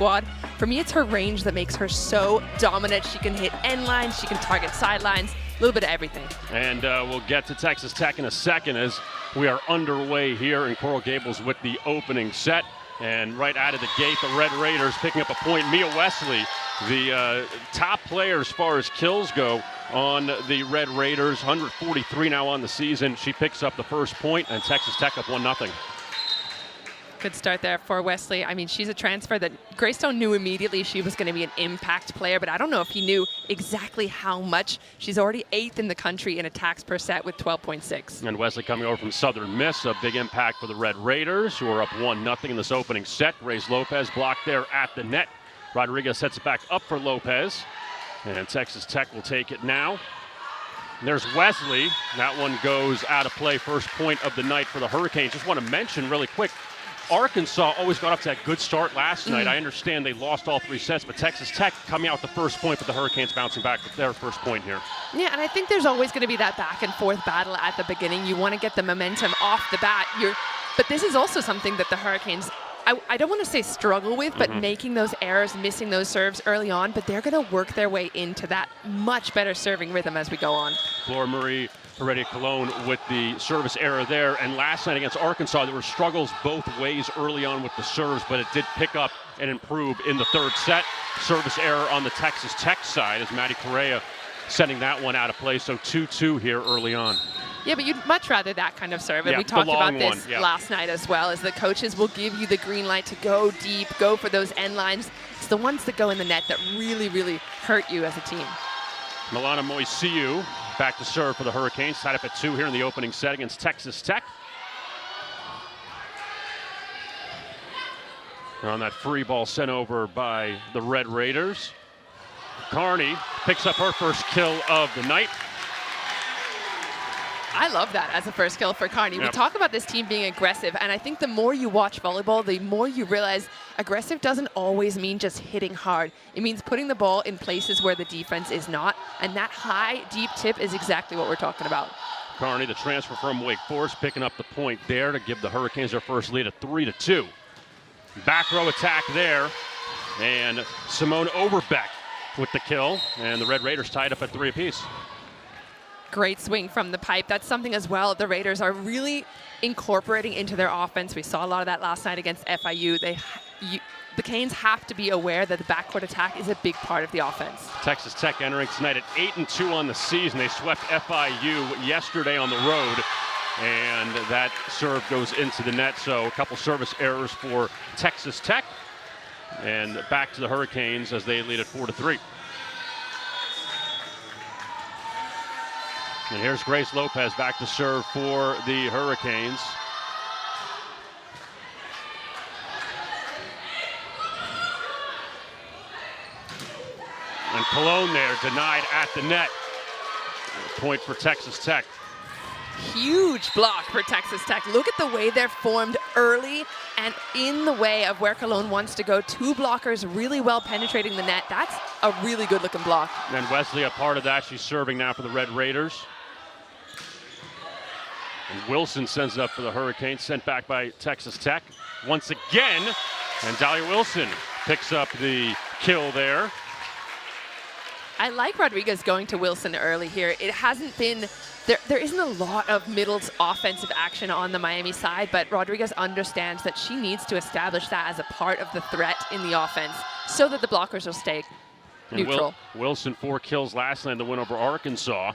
squad. For me, it's her range that makes her so dominant. She can hit end lines, she can target sidelines, a little bit of everything. And we'll get to Texas Tech in a second as we are underway here in Coral Gables with the opening set. And right out of the gate, the Red Raiders picking up a point. Mia Wesley, the top player as far as kills go on the Red Raiders, 143 now on the season. She picks up the first point, and Texas Tech up 1-0. Good start there for Wesley. I mean, she's a transfer that Greystone knew immediately she was going to be an impact player, but I don't know if he knew exactly how much. She's already 8th in the country in attacks per set with 12.6. And Wesley coming over from Southern Miss, a big impact for the Red Raiders, who are up 1-0 in this opening set. Reyes Lopez blocked there at the net. Rodriguez sets it back up for Lopez, and Texas Tech will take it now. And there's Wesley. That one goes out of play. First point of the night for the Hurricanes. Just want to mention really quick, Arkansas always got up to that good start last night. I understand they lost all 3 sets, but Texas Tech coming out with the first point, but the Hurricanes bouncing back with their first point here. Yeah, and I think there's always going to be that back and forth battle at the beginning. You want to get the momentum off the bat. But this is also something that the Hurricanes, I don't want to say struggle with, but making those errors, missing those serves early on, but they're going to work their way into that much better serving rhythm as we go on. Flora Marie Heredia-Colon with the service error there. And last night against Arkansas, there were struggles both ways early on with the serves, but it did pick up and improve in the third set. Service error on the Texas Tech side as Maddie Correa sending that one out of play. So 2-2 here early on. Yeah, but you'd much rather that kind of serve. And yeah, we talked about this one. last night as well, as the coaches will give you the green light to go deep, go for those end lines. It's the ones that go in the net that really, really hurt you as a team. Milana Moisiu back to serve for the Hurricanes, tied up at 2 here in the opening set against Texas Tech. On that free ball sent over by the Red Raiders. Carney picks up her first kill of the night. I love that as a first kill for Carney. Yep. We talk about this team being aggressive, and I think the more you watch volleyball, the more you realize aggressive doesn't always mean just hitting hard. It means putting the ball in places where the defense is not, and that high, deep tip is exactly what we're talking about. Carney, the transfer from Wake Forest, picking up the point there to give the Hurricanes their first lead at 3-2. Back row attack there, and Simone Overbeck with the kill, and the Red Raiders tied up at 3 apiece. Great swing from the pipe. That's something as well the Raiders are really incorporating into their offense. We saw a lot of that last night against FIU. The Canes have to be aware that the backcourt attack is a big part of the offense. Texas Tech entering tonight at 8-2 on the season. They swept FIU yesterday on the road, and that serve goes into the net. So a couple service errors for Texas Tech, and back to the Hurricanes as they lead at 4-3. And here's Grace Lopez back to serve for the Hurricanes. And Colon there denied at the net. Point for Texas Tech. Huge block for Texas Tech. Look at the way they're formed early and in the way of where Colon wants to go. 2 blockers really well penetrating the net. That's a really good looking block. And Wesley a part of that. She's serving now for the Red Raiders. And Wilson sends it up for the Hurricanes, sent back by Texas Tech once again. And Dahlia Wilson picks up the kill there. I like Rodriguez going to Wilson early here. It hasn't been, there isn't a lot of middles offensive action on the Miami side, but Rodriguez understands that she needs to establish that as a part of the threat in the offense so that the blockers will stay neutral. Wilson 4 kills last night in the win over Arkansas.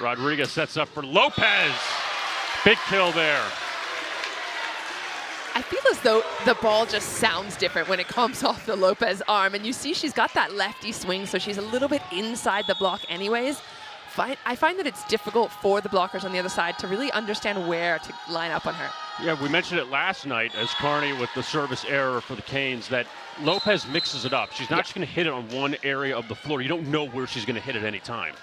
Rodriguez sets up for Lopez. Big kill there. I feel as though the ball just sounds different when it comes off the Lopez arm. And you see she's got that lefty swing, so she's a little bit inside the block anyways. I find that it's difficult for the blockers on the other side to really understand where to line up on her. Yeah, we mentioned it last night as Carney with the service error for the Canes, that Lopez mixes it up. She's not just going to hit it on one area of the floor. You don't know where she's going to hit at any time.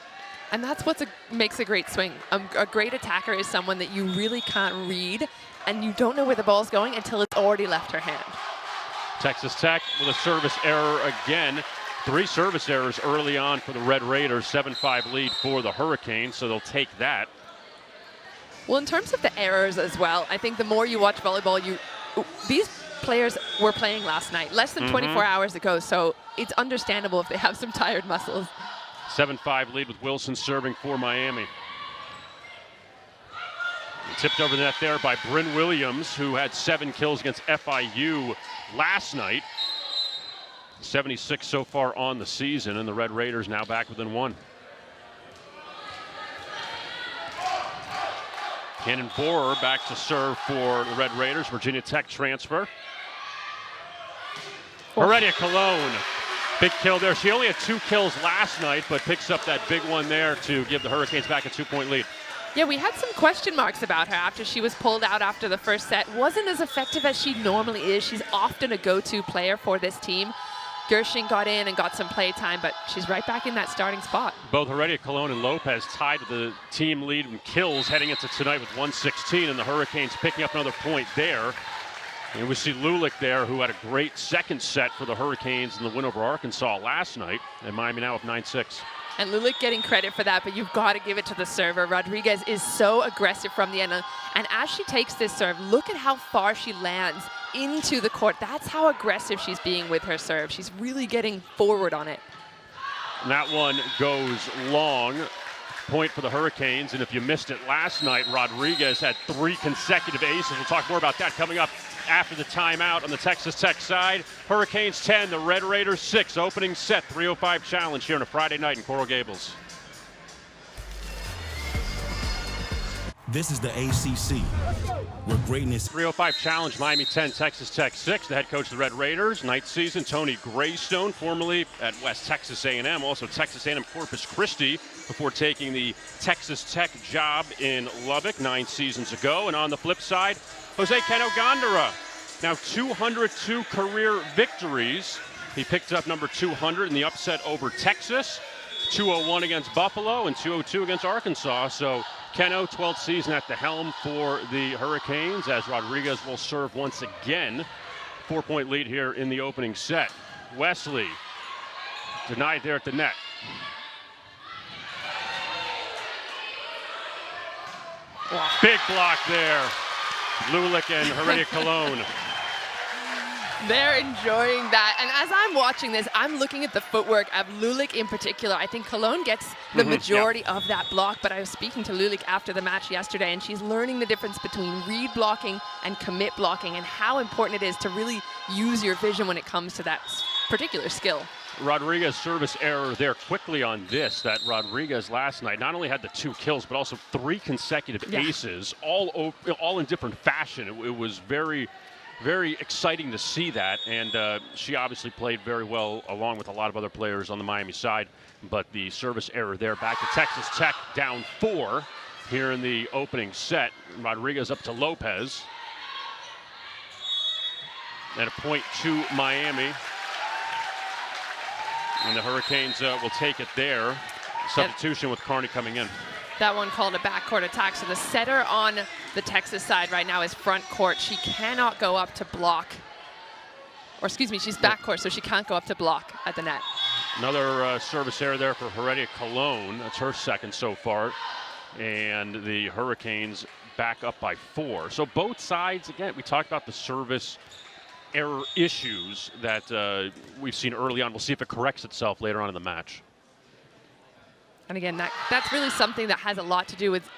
And that's what makes a great swing. A great attacker is someone that you really can't read, and you don't know where the ball's going until it's already left her hand. Texas Tech with a service error again. 3 service errors early on for the Red Raiders. 7-5 lead for the Hurricanes, so they'll take that. Well, in terms of the errors as well, I think the more you watch volleyball, these players were playing last night, less than 24 hours ago, so it's understandable if they have some tired muscles. 7-5 lead with Wilson serving for Miami. Tipped over the net there by Bryn Williams, who had 7 kills against FIU last night. 76 so far on the season, and the Red Raiders now back within 1. Cannon Borer back to serve for the Red Raiders, Virginia Tech transfer. Heredia Cologne, big kill there. She only had 2 kills last night, but picks up that big one there to give the Hurricanes back a 2-point lead. Yeah, we had some question marks about her after she was pulled out after the first set. Wasn't as effective as she normally is. She's often a go-to player for this team. Gershing got in and got some play time, but she's right back in that starting spot. Both Heredia Cologne and Lopez tied with the team lead in kills heading into tonight with 116, and the Hurricanes picking up another point there. And we see Lulick there, who had a great second set for the Hurricanes in the win over Arkansas last night, and Miami now up 9-6. And Lulick getting credit for that, but you've got to give it to the server. Rodriguez is so aggressive from the end. And as she takes this serve, look at how far she lands into the court. That's how aggressive she's being with her serve. She's really getting forward on it. And that one goes long. Point for the Hurricanes. And if you missed it last night, Rodriguez had 3 consecutive aces. We'll talk more about that coming up after the timeout on the Texas Tech side. Hurricanes 10, the Red Raiders 6. Opening set, 3:05 challenge here on a Friday night in Coral Gables. This is the ACC, where greatness. 3:05 challenge, Miami 10, Texas Tech 6. The head coach of the Red Raiders, ninth season, Tony Greystone, formerly at West Texas A&M, also Texas A&M Corpus Christi, before taking the Texas Tech job in Lubbock 9 seasons ago. And on the flip side, Jose Keno Gondara, now 202 career victories. He picked up number 200 in the upset over Texas, 201 against Buffalo, and 202 against Arkansas. So Keno, 12th season at the helm for the Hurricanes, as Rodriguez will serve once again. 4-point lead here in the opening set. Wesley denied there at the net. Wow. Big block there. Lulick and Heredia Cologne. They're enjoying that. And as I'm watching this, I'm looking at the footwork of Lulick in particular. I think Cologne gets the majority of that block, but I was speaking to Lulick after the match yesterday, and she's learning the difference between read blocking and commit blocking and how important it is to really use your vision when it comes to that particular skill. Rodriguez service error there quickly on this, that Rodriguez last night not only had the 2 kills, but also 3 consecutive aces, all in different fashion. It was very exciting to see that, and she obviously played very well along with a lot of other players on the Miami side, but the service error there. Back to Texas Tech, down 4 here in the opening set. Rodriguez up to Lopez. And a point to Miami. And the Hurricanes will take it there. Substitution with Carney coming in. That one called a backcourt attack. So the setter on the Texas side right now is front court. She cannot go up to block. Or excuse me, she's backcourt, so she can't go up to block at the net. Another service error there for Heredia Cologne. That's her second so far. And the Hurricanes back up by 4. So both sides, again, we talked about the service error issues that we've seen early on. We'll see if it corrects itself later on in the match. And again, that's really something that has a lot to do with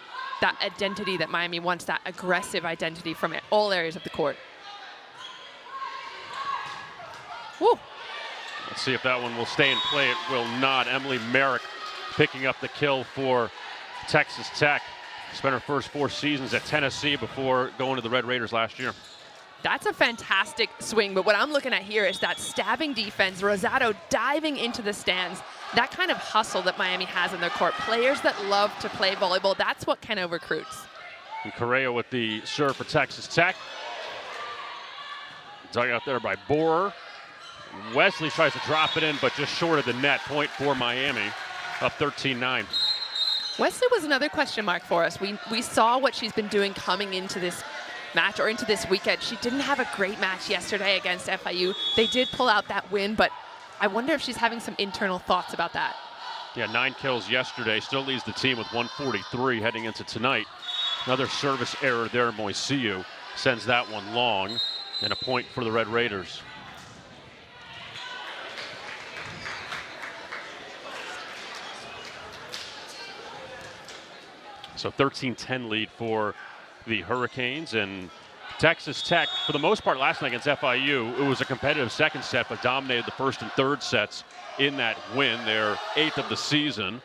that identity that Miami wants, that aggressive identity from all areas of the court. Woo. Let's see if that one will stay in play. It will not. Emily Merrick picking up the kill for Texas Tech. Spent her first 4 seasons at Tennessee before going to the Red Raiders last year. That's a fantastic swing, but what I'm looking at here is that stabbing defense, Rosado diving into the stands, that kind of hustle that Miami has in their court. Players that love to play volleyball, that's what Keno recruits. And Correa with the serve for Texas Tech. Dug out there by Borer. Wesley tries to drop it in, but just short of the net. Point for Miami, up 13-9. Wesley was another question mark for us. We saw what she's been doing coming into this match or into this weekend. She didn't have a great match yesterday against FIU. They did pull out that win, but I wonder if she's having some internal thoughts about that. Yeah, 9 kills yesterday. Still leads the team with 143 heading into tonight. Another service error there. Moisiu sends that one long. And a point for the Red Raiders. So 13-10 lead for the Hurricanes, and Texas Tech, for the most part last night against FIU, it was a competitive second set, but dominated the first and third sets in that win, their 8th of the season.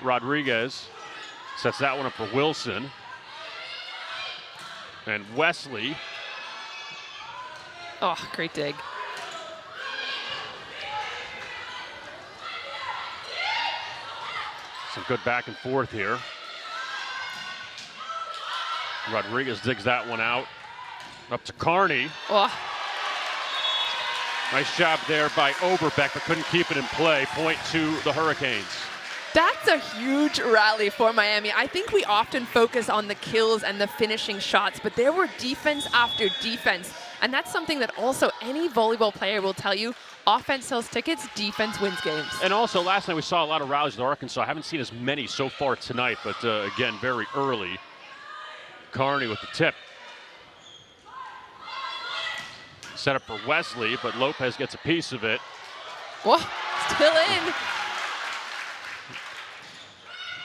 Rodriguez sets that one up for Wilson. And Wesley. Oh, great dig. Some good back and forth here. Rodriguez digs that one out. Up to Carney. Oh. Nice job there by Oberbeck, but couldn't keep it in play. Point to the Hurricanes. That's a huge rally for Miami. I think we often focus on the kills and the finishing shots, but there were defense after defense. And that's something that also any volleyball player will tell you. Offense sells tickets, defense wins games. And also, last night we saw a lot of rallies with Arkansas. I haven't seen as many so far tonight, but again, very early. Carney with the tip. Set up for Wesley, but Lopez gets a piece of it. Whoa, still in.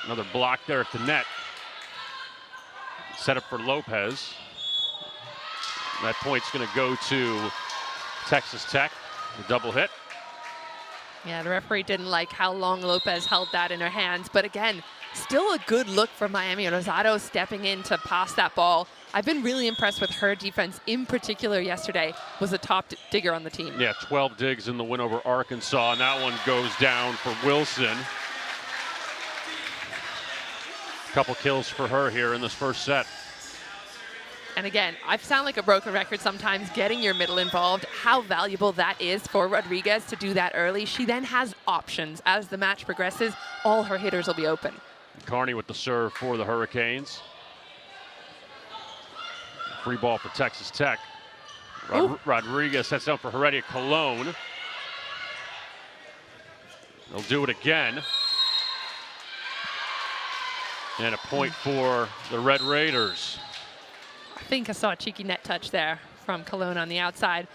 Another block there at the net. Set up for Lopez. That point's going to go to Texas Tech. The double hit. Yeah, the referee didn't like how long Lopez held that in her hands. But again, still a good look from Miami. Rosado stepping in to pass that ball. I've been really impressed with her defense. In particular, yesterday was the top digger on the team. Yeah, 12 digs in the win over Arkansas, and that one goes down for Wilson. A couple kills for her here in this first set. And again, I sound like a broken record sometimes, getting your middle involved, how valuable that is for Rodriguez to do that early. She then has options. As the match progresses, all her hitters will be open. Carney with the serve for the Hurricanes. Free ball for Texas Tech. Rodriguez sets out for Heredia Colon. They'll do it again. And a point for the Red Raiders. I think I saw a cheeky net touch there from Colon on the outside.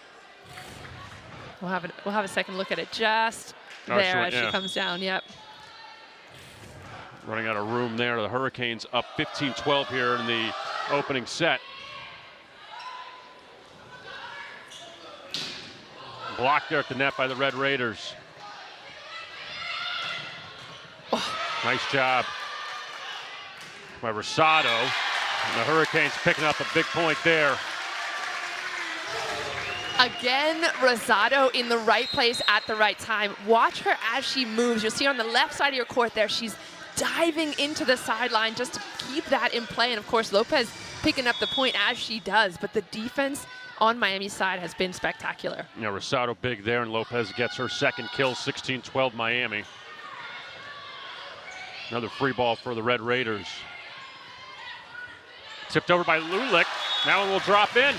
We'll have a second look at it just there as she comes down. Yep. Running out of room there. The Hurricanes up 15-12 here in the opening set. Blocked there at the net by the Red Raiders. Oh. Nice job by Rosado. And the Hurricanes picking up a big point there. Again, Rosado in the right place at the right time. Watch her as she moves. You'll see on the left side of your court there, she's diving into the sideline just to keep that in play. And of course, Lopez picking up the point as she does. But the defense on Miami's side has been spectacular. Yeah, Rosado big there, and Lopez gets her second kill, 16-12 Miami. Another free ball for the Red Raiders. Tipped over by Lulick. That one will drop in.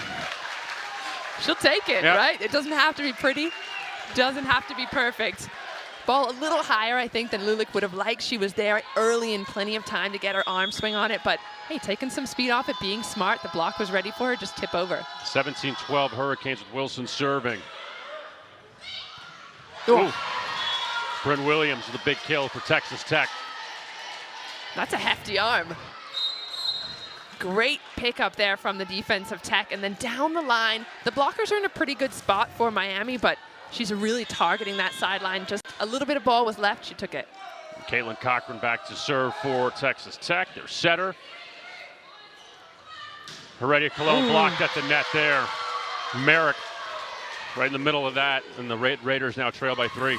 She'll take it, yep. Right? It doesn't have to be pretty. Doesn't have to be perfect. Ball a little higher, I think, than Lulick would have liked. She was there early and plenty of time to get her arm swing on it. But, hey, taking some speed off it, being smart. The block was ready for her. Just tip over. 17-12 Hurricanes with Wilson serving. Ooh. Bryn Williams with a big kill for Texas Tech. That's a hefty arm. Great pickup there from the defense of Tech. And then down the line, the blockers are in a pretty good spot for Miami, but she's really targeting that sideline. Just a little bit of ball was left. She took it. Caitlin Cochran back to serve for Texas Tech. Their setter. Heredia Colon blocked at the net there. Merrick right in the middle of that, and the Raiders now trail by 3.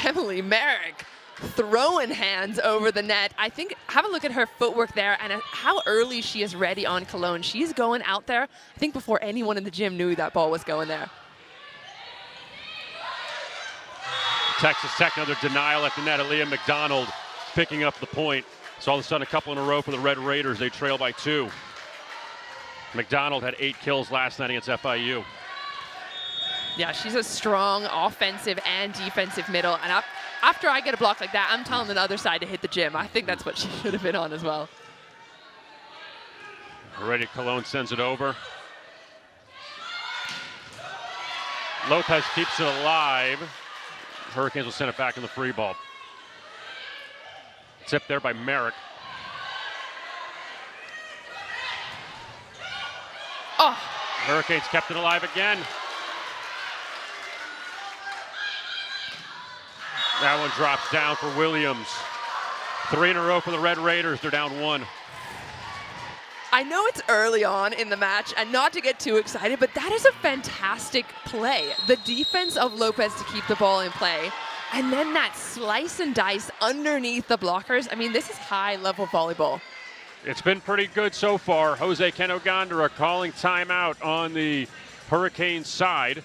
Emily Merrick throwing hands over the net. I think, have a look at her footwork there and how early she is ready on Colon. She's going out there, I think, before anyone in the gym knew that ball was going there. Texas Tech, another denial at the net. Aaliyah McDonald picking up the point. So all of a sudden, a couple in a row for the Red Raiders. They trail by 2. McDonald had 8 kills last night against FIU. Yeah, she's a strong offensive and defensive middle. And after I get a block like that, I'm telling the other side to hit the gym. I think that's what she should have been on as well. Heredia Colon sends it over. Lopez keeps it alive. Hurricanes will send it back in the free ball. Tipped there by Merrick. Oh. Hurricanes kept it alive again. That one drops down for Williams. 3 in a row for the Red Raiders. They're down 1. I know it's early on in the match and not to get too excited, but that is a fantastic play. The defense of Lopez to keep the ball in play. And then that slice and dice underneath the blockers. I mean, this is high-level volleyball. It's been pretty good so far. Jose Kenogandara calling timeout on the Hurricanes side.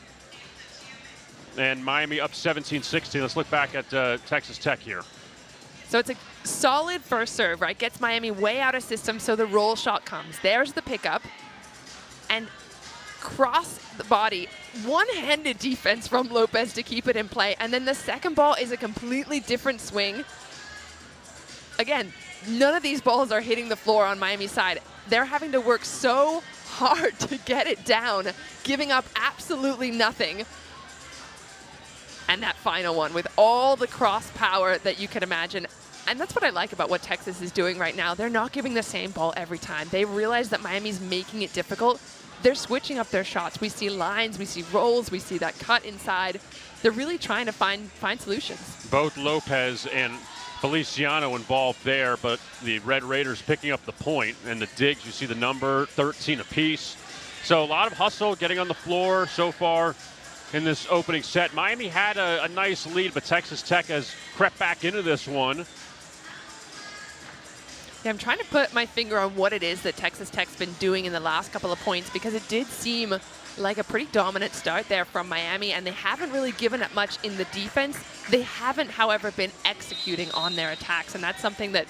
And Miami up 17-16. Let's look back at Texas Tech here. So it's a solid first serve, right? Gets Miami way out of system, so the roll shot comes. There's the pickup. And cross the body, one-handed defense from Lopez to keep it in play. And then the second ball is a completely different swing. Again, none of these balls are hitting the floor on Miami's side. They're having to work so hard to get it down, giving up absolutely nothing. And that final one with all the cross power that you can imagine. And that's what I like about what Texas is doing right now. They're not giving the same ball every time. They realize that Miami's making it difficult. They're switching up their shots. We see lines, we see rolls, we see that cut inside. They're really trying to find solutions. Both Lopez and Feliciano involved there, but the Red Raiders picking up the point, and the digs, you see the number, 13 apiece. So a lot of hustle getting on the floor so far in this opening set. Miami had a nice lead, but Texas Tech has crept back into this one. Yeah, I'm trying to put my finger on what it is that Texas Tech's been doing in the last couple of points, because it did seem like a pretty dominant start there from Miami, and they haven't really given up much in the defense. They haven't, however, been executing on their attacks, and that's something that,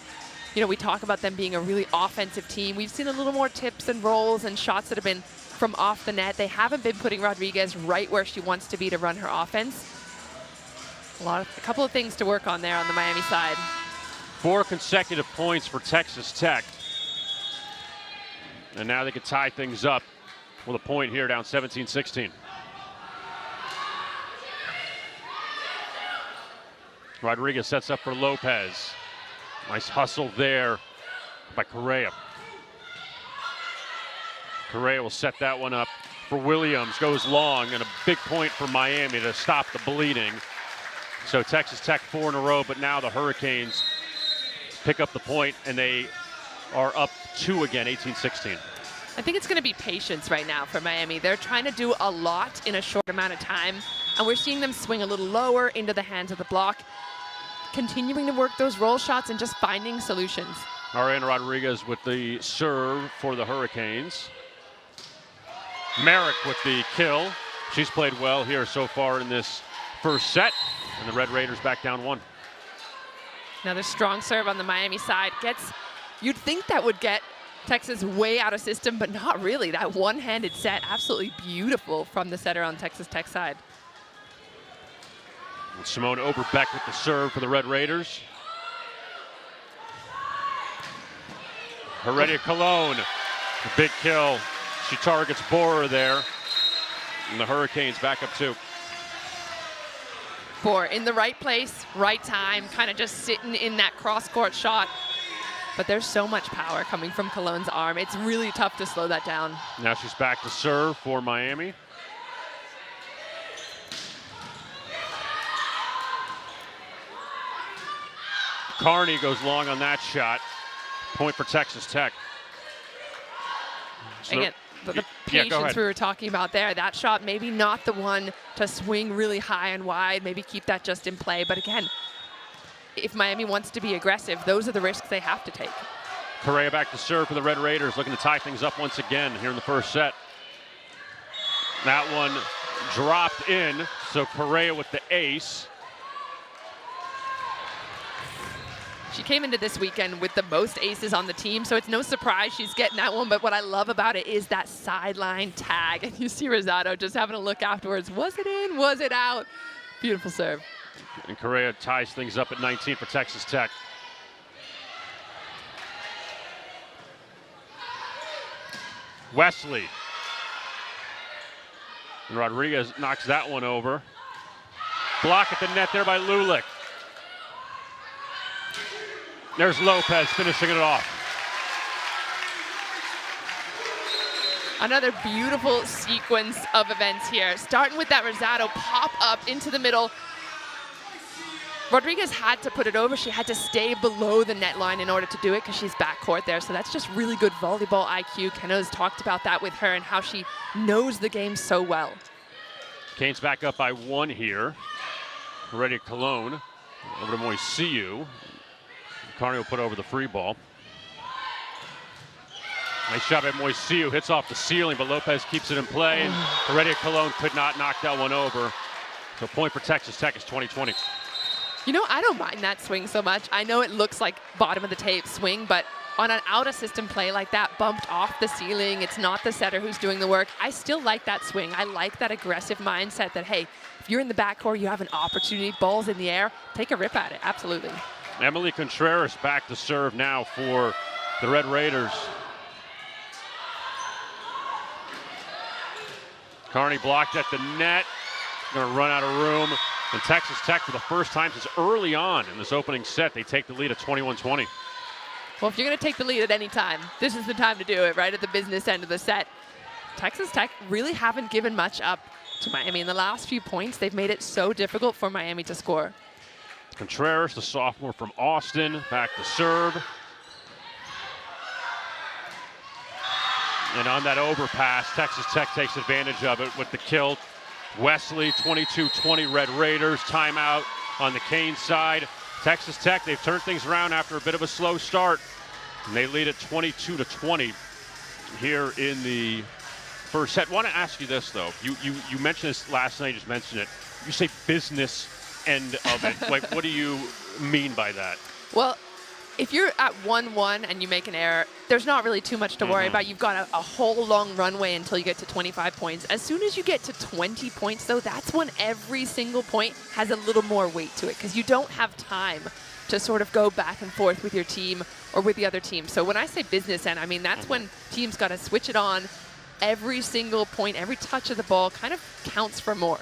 you know, we talk about them being a really offensive team. We've seen a little more tips and rolls and shots that have been from off the net. They haven't been putting Rodriguez right where she wants to be to run her offense. A couple of things to work on there on the Miami side. 4 consecutive points for Texas Tech. And now they can tie things up with a point here, down 17-16. Rodriguez sets up for Lopez. Nice hustle there by Correa. Correa will set that one up for Williams. Goes long, and a big point for Miami to stop the bleeding. So Texas Tech 4 in a row, but now the Hurricanes pick up the point, and they are up 2 again, 18-16. I think it's going to be patience right now for Miami. They're trying to do a lot in a short amount of time, and we're seeing them swing a little lower into the hands of the block, continuing to work those roll shots and just finding solutions. Ariana Rodriguez with the serve for the Hurricanes. Merrick with the kill. She's played well here so far in this first set, and the Red Raiders back down 1. Another strong serve on the Miami side. You'd think that would get Texas way out of system, but not really. That one-handed set, absolutely beautiful from the setter on Texas Tech side. And Simone Oberbeck with the serve for the Red Raiders. Heredia Colon, a big kill. She targets Borer there, and the Hurricanes back up 2. Borer in the right place, right time, kind of just sitting in that cross-court shot. But there's so much power coming from Colon's arm. It's really tough to slow that down. Now she's back to serve for Miami. Carney goes long on that shot. Point for Texas Tech. So again, the patience we were talking about there, that shot maybe not the one to swing really high and wide, maybe keep that just in play. But again, if Miami wants to be aggressive, those are the risks they have to take. Correa back to serve for the Red Raiders, looking to tie things up once again here in the first set. That one dropped in, so Correa with the ace. She came into this weekend with the most aces on the team, so it's no surprise she's getting that one. But what I love about it is that sideline tag. And you see Rosado just having a look afterwards. Was it in? Was it out? Beautiful serve. And Correa ties things up at 19 for Texas Tech. Wesley. And Rodriguez knocks that one over. Block at the net there by Lulick. There's Lopez finishing it off. Another beautiful sequence of events here. Starting with that Rosado pop up into the middle. Rodriguez had to put it over. She had to stay below the net line in order to do it because she's backcourt there. So that's just really good volleyball IQ. Keno's talked about that with her and how she knows the game so well. Canes back up by 1 here. Ready to Cologne. Over to Moisiu. Carney will put over the free ball. Nice shot by Moisiu. Hits off the ceiling, but Lopez keeps it in play. And Heredia Cologne could not knock that one over. So point for Texas Tech is 20-20. You know, I don't mind that swing so much. I know it looks like bottom of the tape swing, but on an out-of-system play like that, bumped off the ceiling, it's not the setter who's doing the work. I still like that swing. I like that aggressive mindset that, hey, if you're in the backcourt, you have an opportunity, ball's in the air, take a rip at it, absolutely. Emily Contreras back to serve now for the Red Raiders. Carney blocked at the net, gonna run out of room. And Texas Tech, for the first time since early on in this opening set, they take the lead at 21-20. Well, if you're going to take the lead at any time, this is the time to do it, right at the business end of the set. Texas Tech really haven't given much up to Miami. In the last few points, they've made it so difficult for Miami to score. Contreras, the sophomore from Austin, back to serve. And on that overpass, Texas Tech takes advantage of it with the kill. Wesley, 22-20 Red Raiders. Timeout on the Canes side. Texas Tech, they've turned things around after a bit of a slow start. And they lead at 22-20 here in the first set. I want to ask you this, though. You mentioned this last night, you just mentioned it. You say business end of it. Like, what do you mean by that? Well, if you're at 1-1 and you make an error, there's not really too much to worry about. You've got a whole long runway until you get to 25 points. As soon as you get to 20 points, though, that's when every single point has a little more weight to it because you don't have time to sort of go back and forth with your team or with the other team. So when I say business end, I mean that's when teams got to switch it on. Every single point, every touch of the ball kind of counts for more.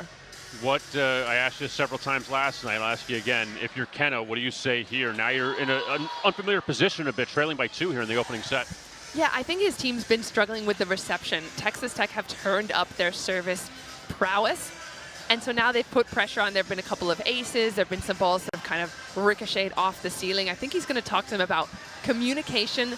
What I asked you several times last night, I'll ask you again. If you're Keno, what do you say here? Now you're in an unfamiliar position a bit, trailing by 2 here in the opening set. Yeah, I think his team's been struggling with the reception. Texas Tech have turned up their service prowess, and so now they've put pressure on. There have been a couple of aces. There have been some balls that have kind of ricocheted off the ceiling. I think he's going to talk to them about communication,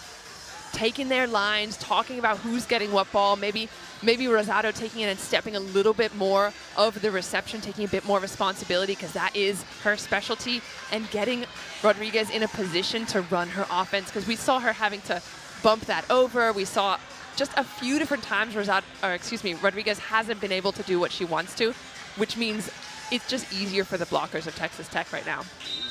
taking their lines, talking about who's getting what ball, maybe Rosado taking it and stepping a little bit more of the reception, taking a bit more responsibility because that is her specialty, and getting Rodriguez in a position to run her offense because we saw her having to bump that over. We saw just a few different times Rodriguez hasn't been able to do what she wants to, which means it's just easier for the blockers of Texas Tech right now.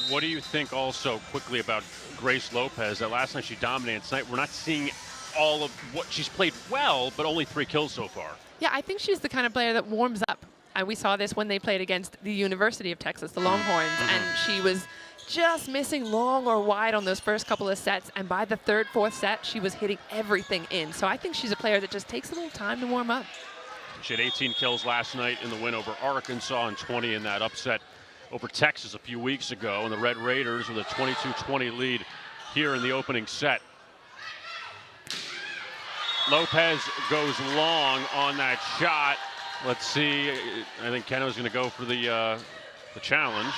What do you think also quickly about Grace Lopez? That last night she dominated. Tonight we're not seeing all of what she's played well, but only 3 kills so far. Yeah, I think she's the kind of player that warms up. And we saw this when they played against the University of Texas, the Longhorns, and she was just missing long or wide on those first couple of sets. And by the 3rd, 4th set, she was hitting everything in. So I think she's a player that just takes a little time to warm up. She had 18 kills last night in the win over Arkansas and 20 in that upset over Texas a few weeks ago. And the Red Raiders with a 22-20 lead here in the opening set. Lopez goes long on that shot. Let's see. I think Keno's going to go for the challenge.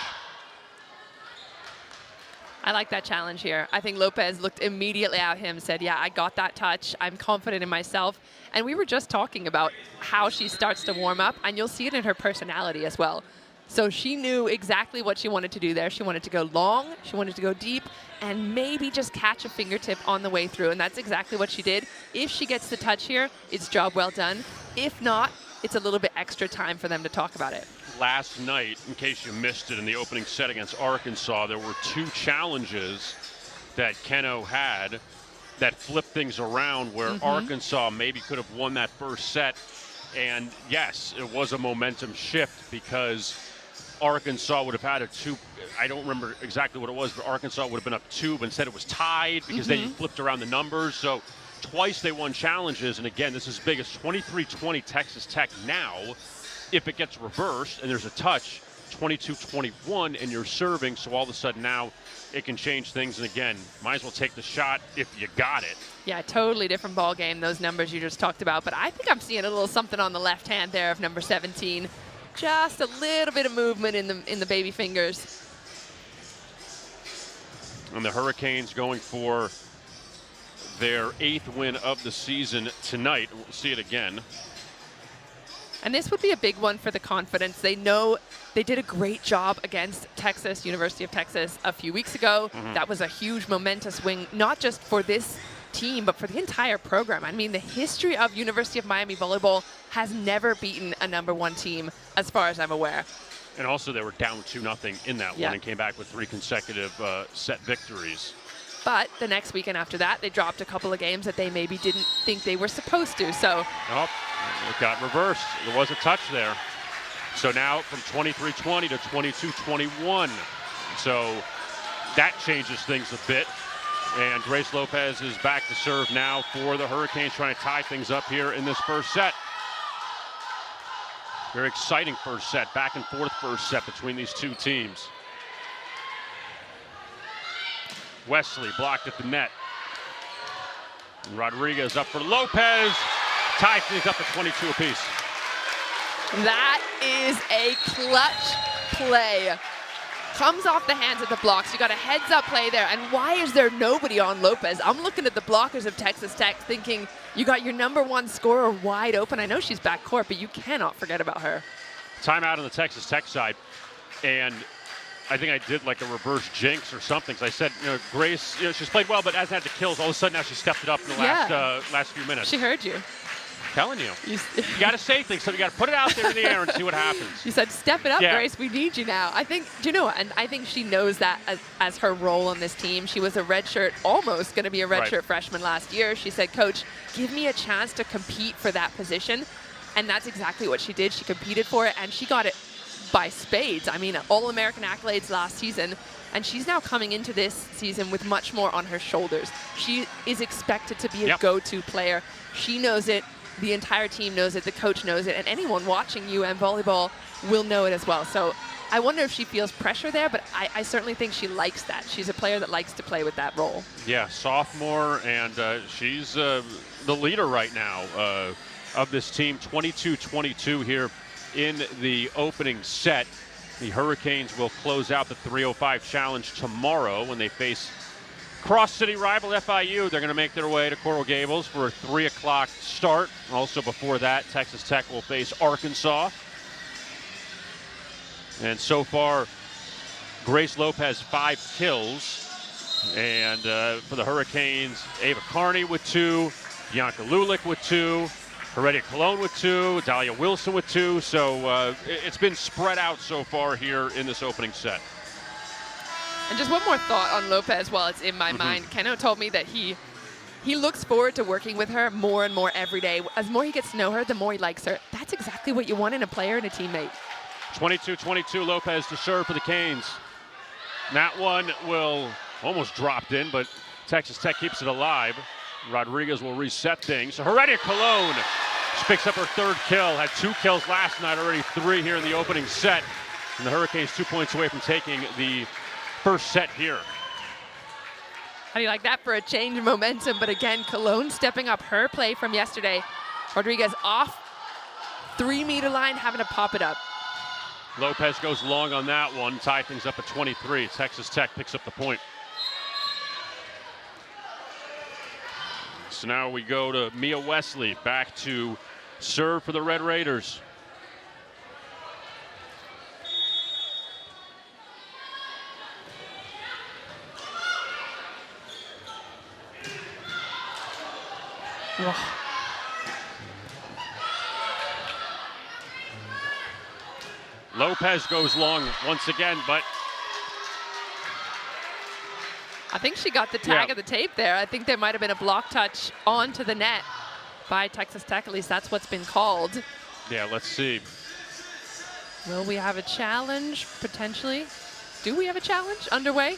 I like that challenge here. I think Lopez looked immediately at him, said, yeah, I got that touch. I'm confident in myself. And we were just talking about how she starts to warm up, and you'll see it in her personality as well. So she knew exactly what she wanted to do there. She wanted to go long, she wanted to go deep, and maybe just catch a fingertip on the way through. And that's exactly what she did. If she gets the touch here, it's job well done. If not, it's a little bit extra time for them to talk about it. Last night, in case you missed it, in the opening set against Arkansas, there were 2 challenges that Keno had that flipped things around where Arkansas maybe could have won that first set. And yes, it was a momentum shift because Arkansas would have had a 2. I don't remember exactly what it was, but Arkansas would have been up 2, but instead it was tied because then you flipped around the numbers. So twice they won challenges, and again, this is big as 23-20 Texas Tech now. if it gets reversed and there's a touch, 22-21, and you're serving, so all of a sudden now it can change things. And again, might as well take the shot if you got it. Yeah, totally different ball game, those numbers you just talked about. But I think I'm seeing a little something on the left hand there of number 17. Just a little bit of movement in the baby fingers. And the Hurricanes going for their 8th win of the season tonight. We'll see it again. And this would be a big one for the confidence. They know they did a great job against Texas, University of Texas, a few weeks ago. That was a huge momentous win, not just for this team, but for the entire program. I mean, the history of University of Miami volleyball has never beaten a #1 team, as far as I'm aware. And also they were down 2-0 in that one and came back with 3 consecutive set victories. But the next weekend after that, they dropped a couple of games that they maybe didn't think they were supposed to. So it got reversed. There was a touch there. So now from 23-20 to 22-21. So that changes things a bit. And Grace Lopez is back to serve now for the Hurricanes, trying to tie things up here in this first set. Very exciting first set, back and forth first set between these two teams. Wesley blocked at the net. And Rodriguez up for Lopez. Ties things up at 22 apiece. That is a clutch play. Comes off the hands of the blocks. You got a heads-up play there. And why is there nobody on Lopez? I'm looking at the blockers of Texas Tech thinking you got your #1 scorer wide open. I know she's backcourt, but you cannot forget about her. Timeout on the Texas Tech side. And I think I did like a reverse jinx or something. So I said, Grace, she's played well, but hasn't had the kills. All of a sudden now she stepped it up in the last few minutes. She heard you. Telling you. You got to say things, so you got to put it out there in the air and see what happens. You said, step it up, Grace. We need you now. I think, do you know what? And I think she knows that as her role on this team. She was a redshirt, almost going to be a redshirt freshman last year. She said, Coach, give me a chance to compete for that position. And that's exactly what she did. She competed for it, and she got it by spades. I mean, All-American accolades last season. And she's now coming into this season with much more on her shoulders. She is expected to be a go-to player. She knows it. The entire team knows it, the coach knows it, and anyone watching UM volleyball will know it as well. So I wonder if she feels pressure there, but I certainly think she likes that. She's a player that likes to play with that role. Yeah, sophomore, and she's the leader right now of this team. 22-22 here in the opening set. The Hurricanes will close out the 305 challenge tomorrow when they face cross-city rival FIU. They're going to make their way to Coral Gables for a 3 o'clock start. Also before that, Texas Tech will face Arkansas. And so far, Grace Lopez 5 kills. And for the Hurricanes, Ava Carney with 2, Bianca Lulick with 2, Heredia Colon with 2, Dahlia Wilson with 2. So it's been spread out so far here in this opening set. And just one more thought on Lopez while it's in my mind. Keno told me that he looks forward to working with her more and more every day. As more he gets to know her, the more he likes her. That's exactly what you want in a player and a teammate. 22-22, Lopez to serve for the Canes. That one will almost dropped in, but Texas Tech keeps it alive. Rodriguez will reset things. So Heredia Colon, she picks up her 3rd kill. Had 2 kills last night, already 3 here in the opening set. And the Hurricanes 2 points away from taking the first set here. How do you like that for a change of momentum? But again, Colon stepping up her play from yesterday. Rodriguez off 3-meter line, having to pop it up. Lopez goes long on that one, tie things up at 23. Texas Tech picks up the point. So now we go to Mia Wesley, back to serve for the Red Raiders. Lopez goes long once again, but I think she got the tag of the tape there. I think there might have been a block touch onto the net by Texas Tech. At least that's what's been called. Yeah, let's see. Will we have a challenge potentially? Do we have a challenge underway?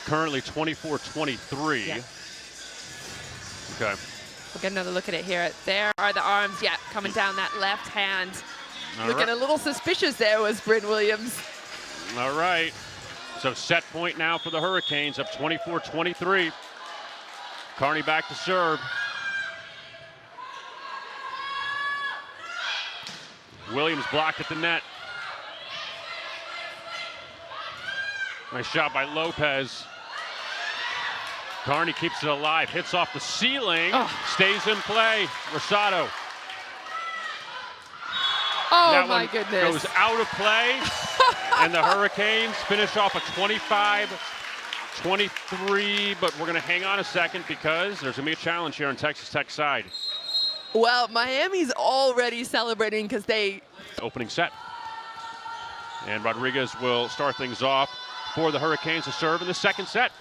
Currently 24-23. Yeah. Okay. We'll get another look at it here. There are the arms, yeah, coming down that left hand. Looking a little suspicious there was Bryn Williams. All right. So set point now for the Hurricanes, up 24-23. Carney back to serve. Williams blocked at the net. Nice shot by Lopez. Carney keeps it alive, hits off the ceiling, stays in play. Rosado. Oh, that my one goodness. Goes out of play, and the Hurricanes finish off a 25-23, but we're going to hang on a second because there's going to be a challenge here on Texas Tech side. Well, Miami's already celebrating because they... Opening set. And Rodriguez will start things off for the Hurricanes to serve in the second set.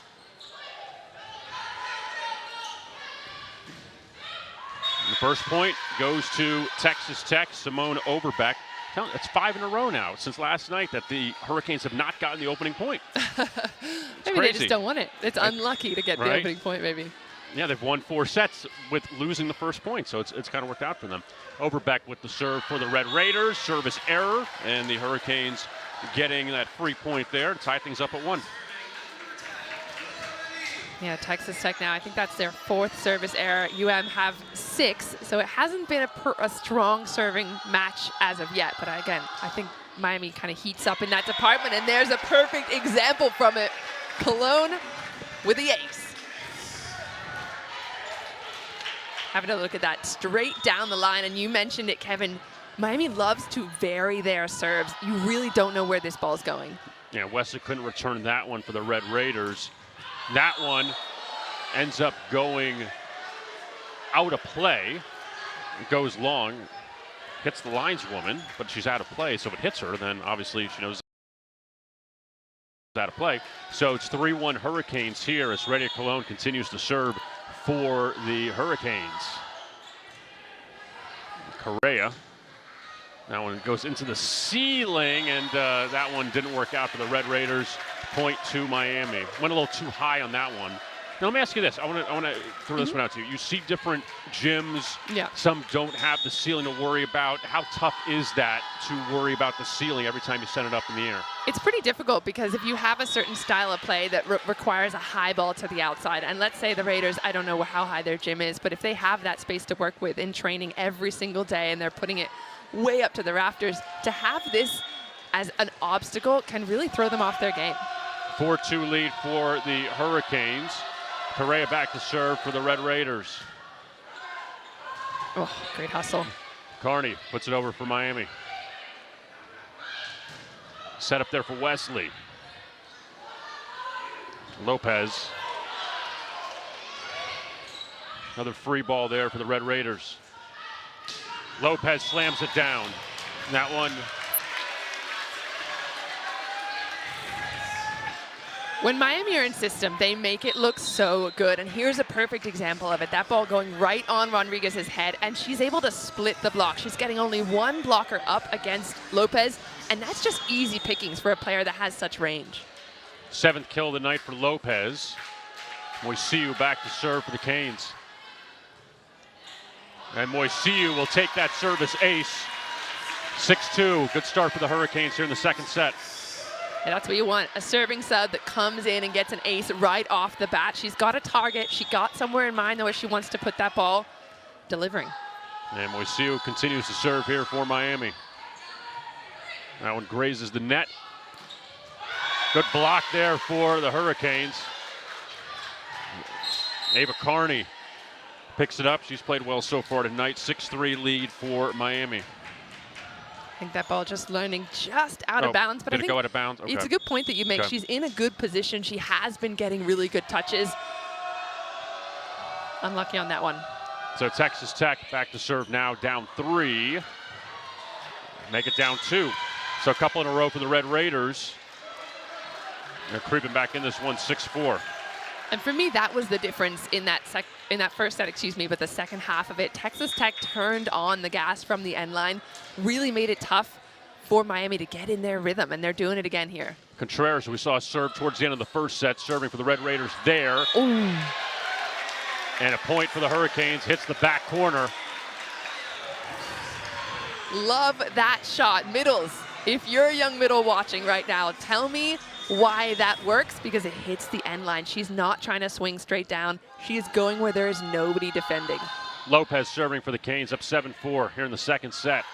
The first point goes to Texas Tech, Simone Overbeck. It's 5 in a row now since last night that the Hurricanes have not gotten the opening point. Maybe they just don't want it. It's unlucky to get the opening point, maybe. Yeah, they've won 4 sets with losing the first point, so it's kind of worked out for them. Overbeck with the serve for the Red Raiders. Service error, and the Hurricanes getting that free point there to tie things up at 1. Yeah, Texas Tech now, I think that's their 4th service error. UM have 6, so it hasn't been a strong serving match as of yet. But again, I think Miami kind of heats up in that department, and there's a perfect example from it. Cologne with the ace. Having a look at that straight down the line, and you mentioned it, Kevin. Miami loves to vary their serves. You really don't know where this ball's going. Yeah, Wesley couldn't return that one for the Red Raiders. That one ends up going out of play. It goes long, hits the lineswoman, but she's out of play. So if it hits her, then obviously she knows it's out of play. So it's 3-1 Hurricanes here as Radia Cologne continues to serve for the Hurricanes. Correa. That one goes into the ceiling, and that one didn't work out for the Red Raiders. Point to Miami. Went a little too high on that one. Now let me ask you this. I want to throw this one out to you. You see different gyms. Yeah. Some don't have the ceiling to worry about. How tough is that to worry about the ceiling every time you send it up in the air? It's pretty difficult because if you have a certain style of play that requires a high ball to the outside, and let's say the Raiders, I don't know how high their gym is, but if they have that space to work with in training every single day and they're putting it way up to the rafters, to have this as an obstacle can really throw them off their game. 4-2 lead for the Hurricanes. Correa back to serve for the Red Raiders. Oh, great hustle. Carney puts it over for Miami. Set up there for Wesley. Lopez. Another free ball there for the Red Raiders. Lopez slams it down. That one. When Miami are in system, they make it look so good. And here's a perfect example of it. That ball going right on Rodriguez's head, and she's able to split the block. She's getting only one blocker up against Lopez, and that's just easy pickings for a player that has such range. 7th kill of the night for Lopez. Moisiu back to serve for the Canes. And Moisiu will take that service ace. 6-2. Good start for the Hurricanes here in the second set. And that's what you want, a serving sub that comes in and gets an ace right off the bat. She's got a target. She got somewhere in mind where she wants to put that ball, delivering. And Moisiu continues to serve here for Miami. That one grazes the net. Good block there for the Hurricanes. Ava Carney picks it up. She's played well so far tonight. 6-3 lead for Miami. I think that ball just landing just out of bounds. But Did I think it go out of bounds? Okay. It's a good point that you make. Okay. She's in a good position. She has been getting really good touches. Unlucky on that one. So Texas Tech back to serve now, down 3. Make it down 2. So a couple in a row for the Red Raiders. They're creeping back in this one, 6-4. And for me, that was the difference in that first set, but the second half of it. Texas Tech turned on the gas from the end line, really made it tough for Miami to get in their rhythm, and they're doing it again here. Contreras, we saw serve towards the end of the first set, serving for the Red Raiders there. Ooh. And a point for the Hurricanes, hits the back corner. Love that shot. Middles, if you're a young middle watching right now, tell me why that works, because it hits the end line. She's not trying to swing straight down. She is going where there is nobody defending. Lopez serving for the Canes, up 7-4 here in the second set.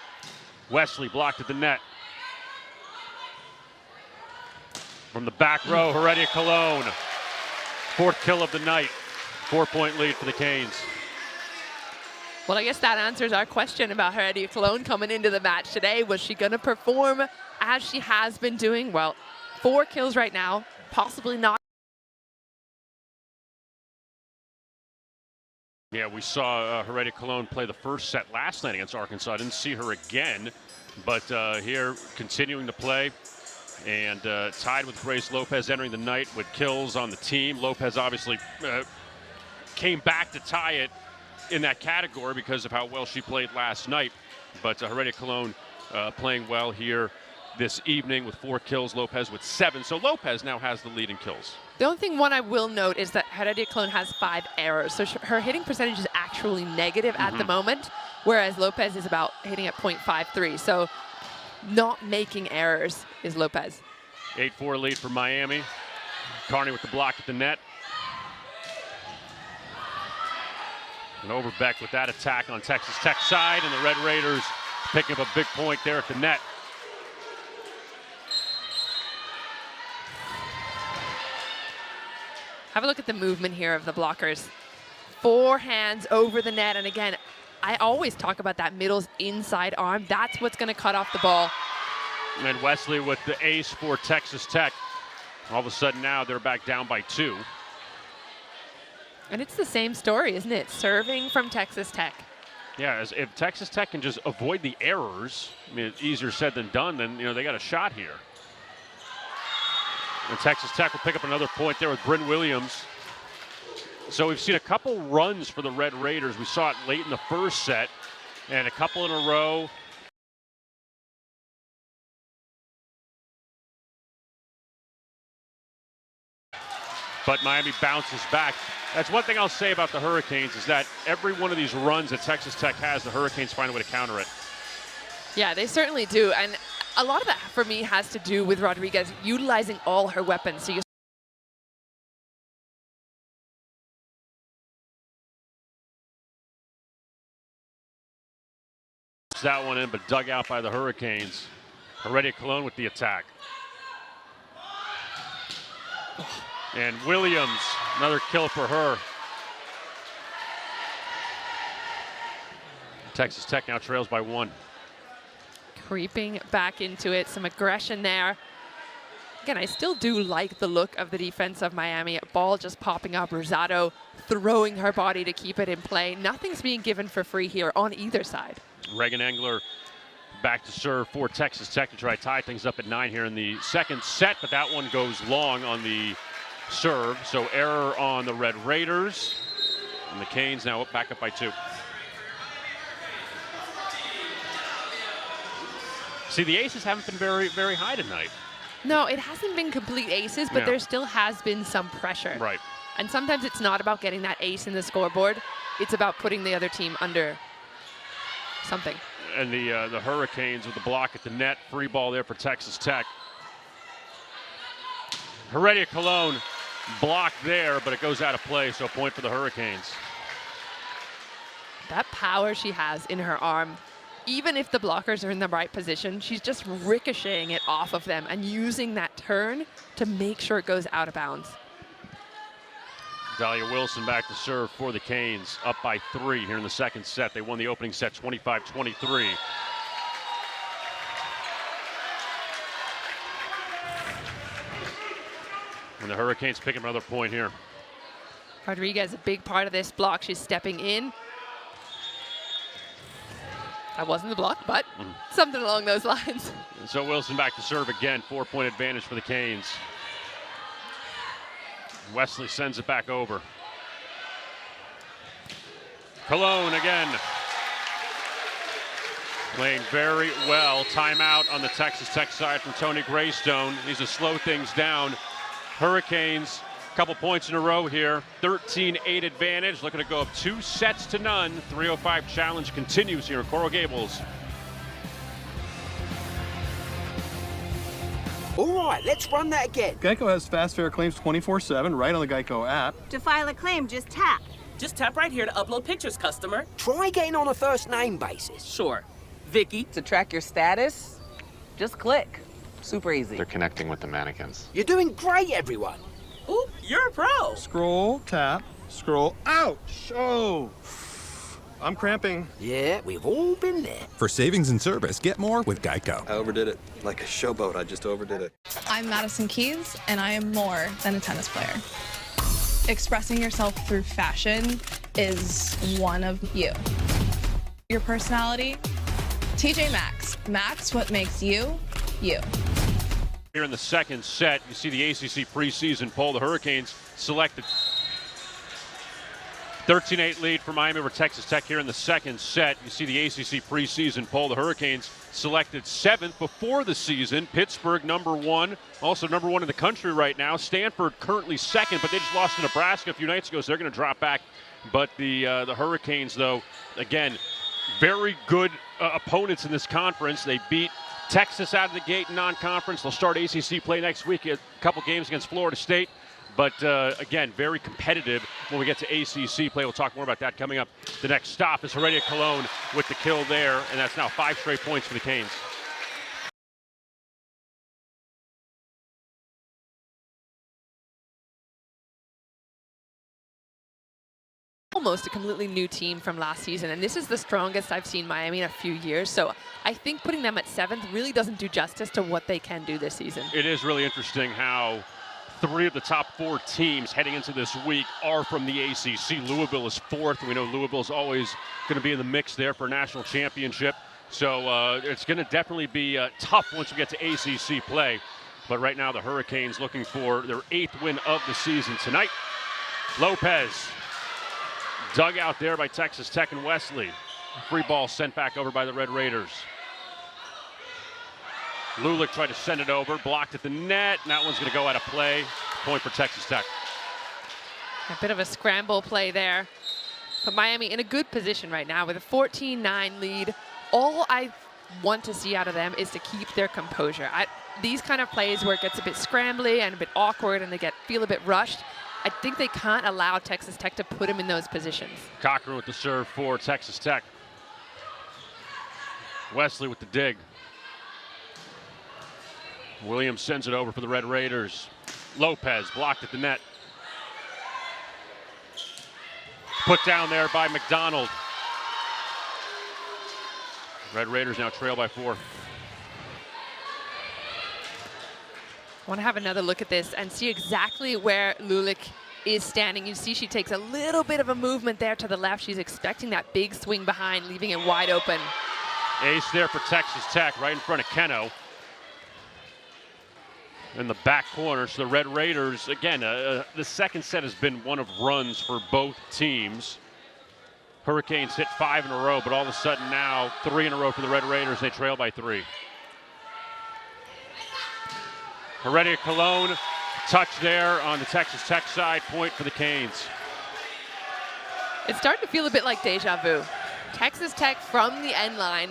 Wesley blocked at the net. From the back row, Heredia Cologne. Fourth kill of the night. 4-point lead for the Canes. Well, I guess that answers our question about Heredia Cologne coming into the match today. Was she going to perform as she has been doing? Well, 4 kills right now, possibly not. Yeah, we saw Heredia Cologne play the first set last night against Arkansas. I didn't see her again, but here continuing to play. And tied with Grace Lopez entering the night with kills on the team. Lopez obviously came back to tie it in that category because of how well she played last night. But Heredia Cologne playing well here this evening with 4 kills, Lopez with 7. So Lopez now has the lead in kills. The only thing I will note is that Heredia Cologne has 5 errors. So her hitting percentage is actually negative at the moment, whereas Lopez is about hitting at .53. So not making errors is Lopez. 8-4 lead for Miami. Carney with the block at the net. And Overbeck with that attack on Texas Tech side, and the Red Raiders picking up a big point there at the net. Have a look at the movement here of the blockers. 4 hands over the net, and again, I always talk about that middle's inside arm. That's what's going to cut off the ball. And Wesley with the ace for Texas Tech. All of a sudden now they're back down by 2. And it's the same story, isn't it? Serving from Texas Tech. Yeah, if Texas Tech can just avoid the errors, I mean, it's easier said than done, then they got a shot here. And Texas Tech will pick up another point there with Bryn Williams. So we've seen a couple runs for the Red Raiders. We saw it late in the first set, and a couple in a row. But Miami bounces back. That's one thing I'll say about the Hurricanes, is that every one of these runs that Texas Tech has, the Hurricanes find a way to counter it. Yeah, they certainly do. And a lot of that, for me, has to do with Rodriguez utilizing all her weapons. So you that one in, but dug out by the Hurricanes. Heredia Cologne with the attack. And Williams, another kill for her. Texas Tech now trails by 1. creeping back into it, some aggression there. Again, I still do like the look of the defense of Miami. Ball just popping up, Rosado throwing her body to keep it in play. Nothing's being given for free here on either side. Reagan Engler back to serve for Texas Tech to try to tie things up at 9 here in the second set, but that one goes long on the serve. So error on the Red Raiders, and the Canes now back up by 2. See, the aces haven't been very, very high tonight. No, it hasn't been complete aces, but there still has been some pressure. Right. And sometimes it's not about getting that ace in the scoreboard. It's about putting the other team under something. And the Hurricanes with the block at the net. Free ball there for Texas Tech. Heredia Cologne blocked there, but it goes out of play, so a point for the Hurricanes. That power she has in her arm, even if the blockers are in the right position, she's just ricocheting it off of them and using that turn to make sure it goes out of bounds. Dahlia Wilson back to serve for the Canes, up by 3 here in the second set. They won the opening set 25-23. And the Hurricanes pick up another point here. Rodriguez, a big part of this block. She's stepping in. That wasn't the block, but something along those lines. And so Wilson back to serve again. 4-point advantage for the Canes. Wesley sends it back over. Cologne again. Playing very well. Timeout on the Texas Tech side from Tony Greystone. Needs to slow things down. Hurricanes Couple points in a row here. 13-8 advantage. Looking to go up 2 sets to none. 3:05 challenge continues here in Coral Gables. All right, let's run that again. Geico has fast, fair claims 24/7 right on the Geico app. To file a claim, just tap. Just tap right here to upload pictures, customer. Try getting on a first name basis. Sure. Vicky. To track your status, just click. Super easy. They're connecting with the mannequins. You're doing great, everyone. Ooh, you're a pro. Scroll, tap, scroll. Ouch! Oh, I'm cramping. Yeah, we've all been there. For savings and service, get more with Geico. I overdid it. Like a showboat, I just overdid it. I'm Madison Keys, and I am more than a tennis player. Expressing yourself through fashion is one of you. Your personality, TJ Maxx. Maxx what makes you, you. Here in the second set, you see the ACC preseason poll. The Hurricanes selected 13-8 lead for Miami over Texas Tech here in the second set. You see the ACC preseason poll. The Hurricanes selected 7th before the season. Pittsburgh #1, also #1 in the country right now. Stanford currently 2nd, but they just lost to Nebraska a few nights ago, so they're going to drop back. But the Hurricanes, though, again, very good opponents in this conference. They beat Texas out of the gate in non-conference. They'll start ACC play next week, a couple games against Florida State. But again, very competitive when we get to ACC play. We'll talk more about that coming up. The next stop is Heredia Cologne with the kill there, and that's now 5 straight points for the Canes. Almost a completely new team from last season, and this is the strongest I've seen Miami in a few years. So I think putting them at 7th really doesn't do justice to what they can do this season. It is really interesting how 3 of the top 4 teams heading into this week are from the ACC. Louisville is 4th. We know Louisville is always going to be in the mix there for a national championship. So it's going to definitely be tough once we get to ACC play. But right now the Hurricanes looking for their 8th win of the season tonight. Lopez dug out there by Texas Tech and Wesley. Free ball sent back over by the Red Raiders. Lulick tried to send it over, blocked at the net, and that one's going to go out of play. Point for Texas Tech. A bit of a scramble play there. But Miami in a good position right now with a 14-9 lead. All I want to see out of them is to keep their composure. These kind of plays where it gets a bit scrambly and a bit awkward and they feel a bit rushed, I think they can't allow Texas Tech to put them in those positions. Cochran with the serve for Texas Tech. Wesley with the dig. Williams sends it over for the Red Raiders. Lopez blocked at the net. Put down there by McDonald. Red Raiders now trail by 4. I want to have another look at this and see exactly where Lulick is standing. You see she takes a little bit of a movement there to the left. She's expecting that big swing behind, leaving it wide open. Ace there for Texas Tech, right in front of Keno. In the back corner, so the Red Raiders, again, the second set has been one of runs for both teams. Hurricanes hit 5 in a row, but all of a sudden now 3 in a row for the Red Raiders. They trail by 3. Heredia Cologne, touch there on the Texas Tech side, point for the Canes. It's starting to feel a bit like deja vu. Texas Tech from the end line,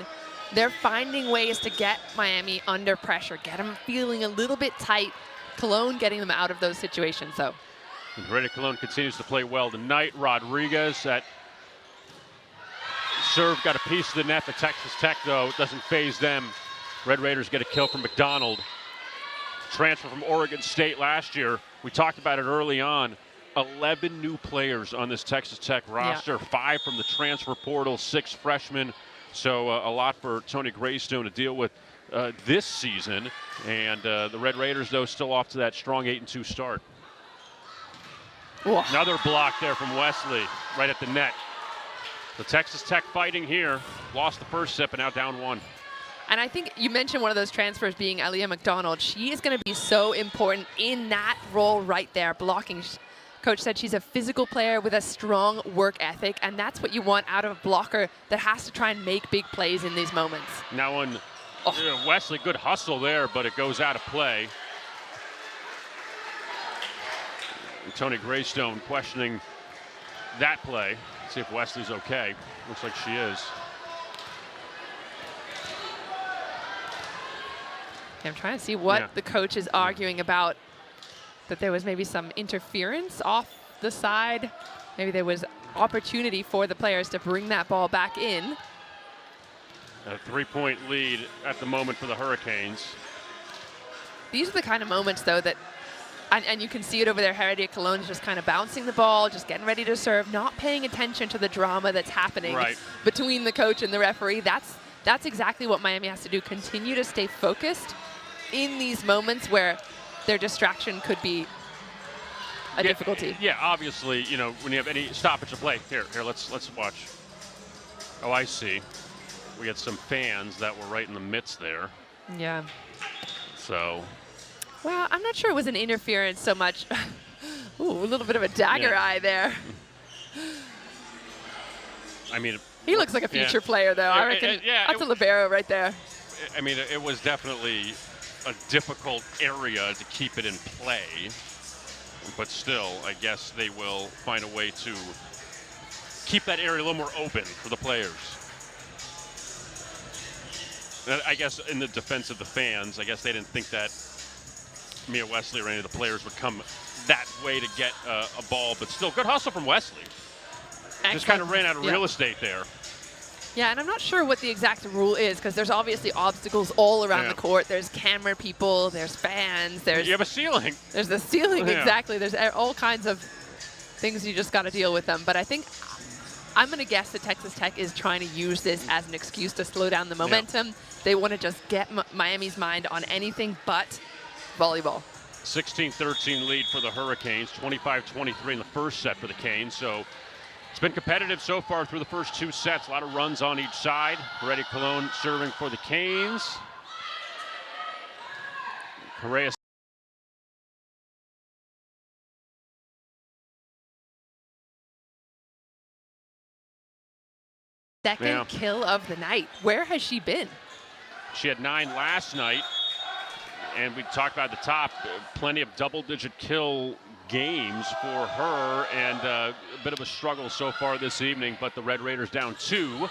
they're finding ways to get Miami under pressure, get them feeling a little bit tight. Cologne getting them out of those situations, though. And Heredia Cologne continues to play well tonight. Rodriguez at serve got a piece of the net. The Texas Tech, though, doesn't phase them. Red Raiders get a kill from McDonald. Transfer from Oregon State last year. We talked about it early on. 11 new players on this Texas Tech roster. Yeah. 5 from the transfer portal, 6 freshmen. So a lot for Tony Greystone to deal with this season. And the Red Raiders, though, still off to that strong 8-2 start. Whoa. Another block there from Wesley, right at the net. The Texas Tech fighting here. Lost the first set, but now down 1. And I think you mentioned one of those transfers being Aaliyah McDonald. She is going to be so important in that role right there, blocking. Coach said she's a physical player with a strong work ethic, and that's what you want out of a blocker that has to try and make big plays in these moments. Now on Wesley, good hustle there, but it goes out of play. And Tony Greystone questioning that play. See if Wesley's okay. Looks like she is. I'm trying to see what the coach is arguing about, that there was maybe some interference off the side. Maybe there was opportunity for the players to bring that ball back in. A 3-point lead at the moment for the Hurricanes. These are the kind of moments, though, that, and you can see it over there, Heredia Cologne is just kind of bouncing the ball, just getting ready to serve, not paying attention to the drama that's happening between the coach and the referee. That's exactly what Miami has to do. Continue to stay focused in these moments where their distraction could be a difficulty. Yeah, obviously, you know, when you have any stoppage of play. Here, let's watch. Oh, I see. We had some fans that were right in the midst there. Yeah. So. Well, I'm not sure it was an interference so much. Ooh, a little bit of a dagger eye there. I mean, he looks like a future player, though. I reckon that's a libero right there. I mean, it was definitely a difficult area to keep it in play, but still, I guess they will find a way to keep that area a little more open for the players. And I guess in the defense of the fans, I guess they didn't think that Mia Wesley or any of the players would come that way to get a ball, but still, good hustle from Wesley. Just kind of ran out of real estate there. Yeah, and I'm not sure what the exact rule is, because there's obviously obstacles all around the court. There's camera people, there's fans, there's... You have a ceiling. There's the ceiling, exactly. There's all kinds of things you just got to deal with them. But I think, I'm going to guess that Texas Tech is trying to use this as an excuse to slow down the momentum. They want to just get Miami's mind on anything but volleyball. 16-13 lead for the Hurricanes, 25-23 in the first set for the Canes. So it's been competitive so far through the first two sets. A lot of runs on each side. Heredia Cologne serving for the Canes. Correa second kill of the night. Where has she been? She had 9 last night. And we talked about at the top, plenty of double-digit kill games for her, and a bit of a struggle so far this evening, but the Red Raiders down 2.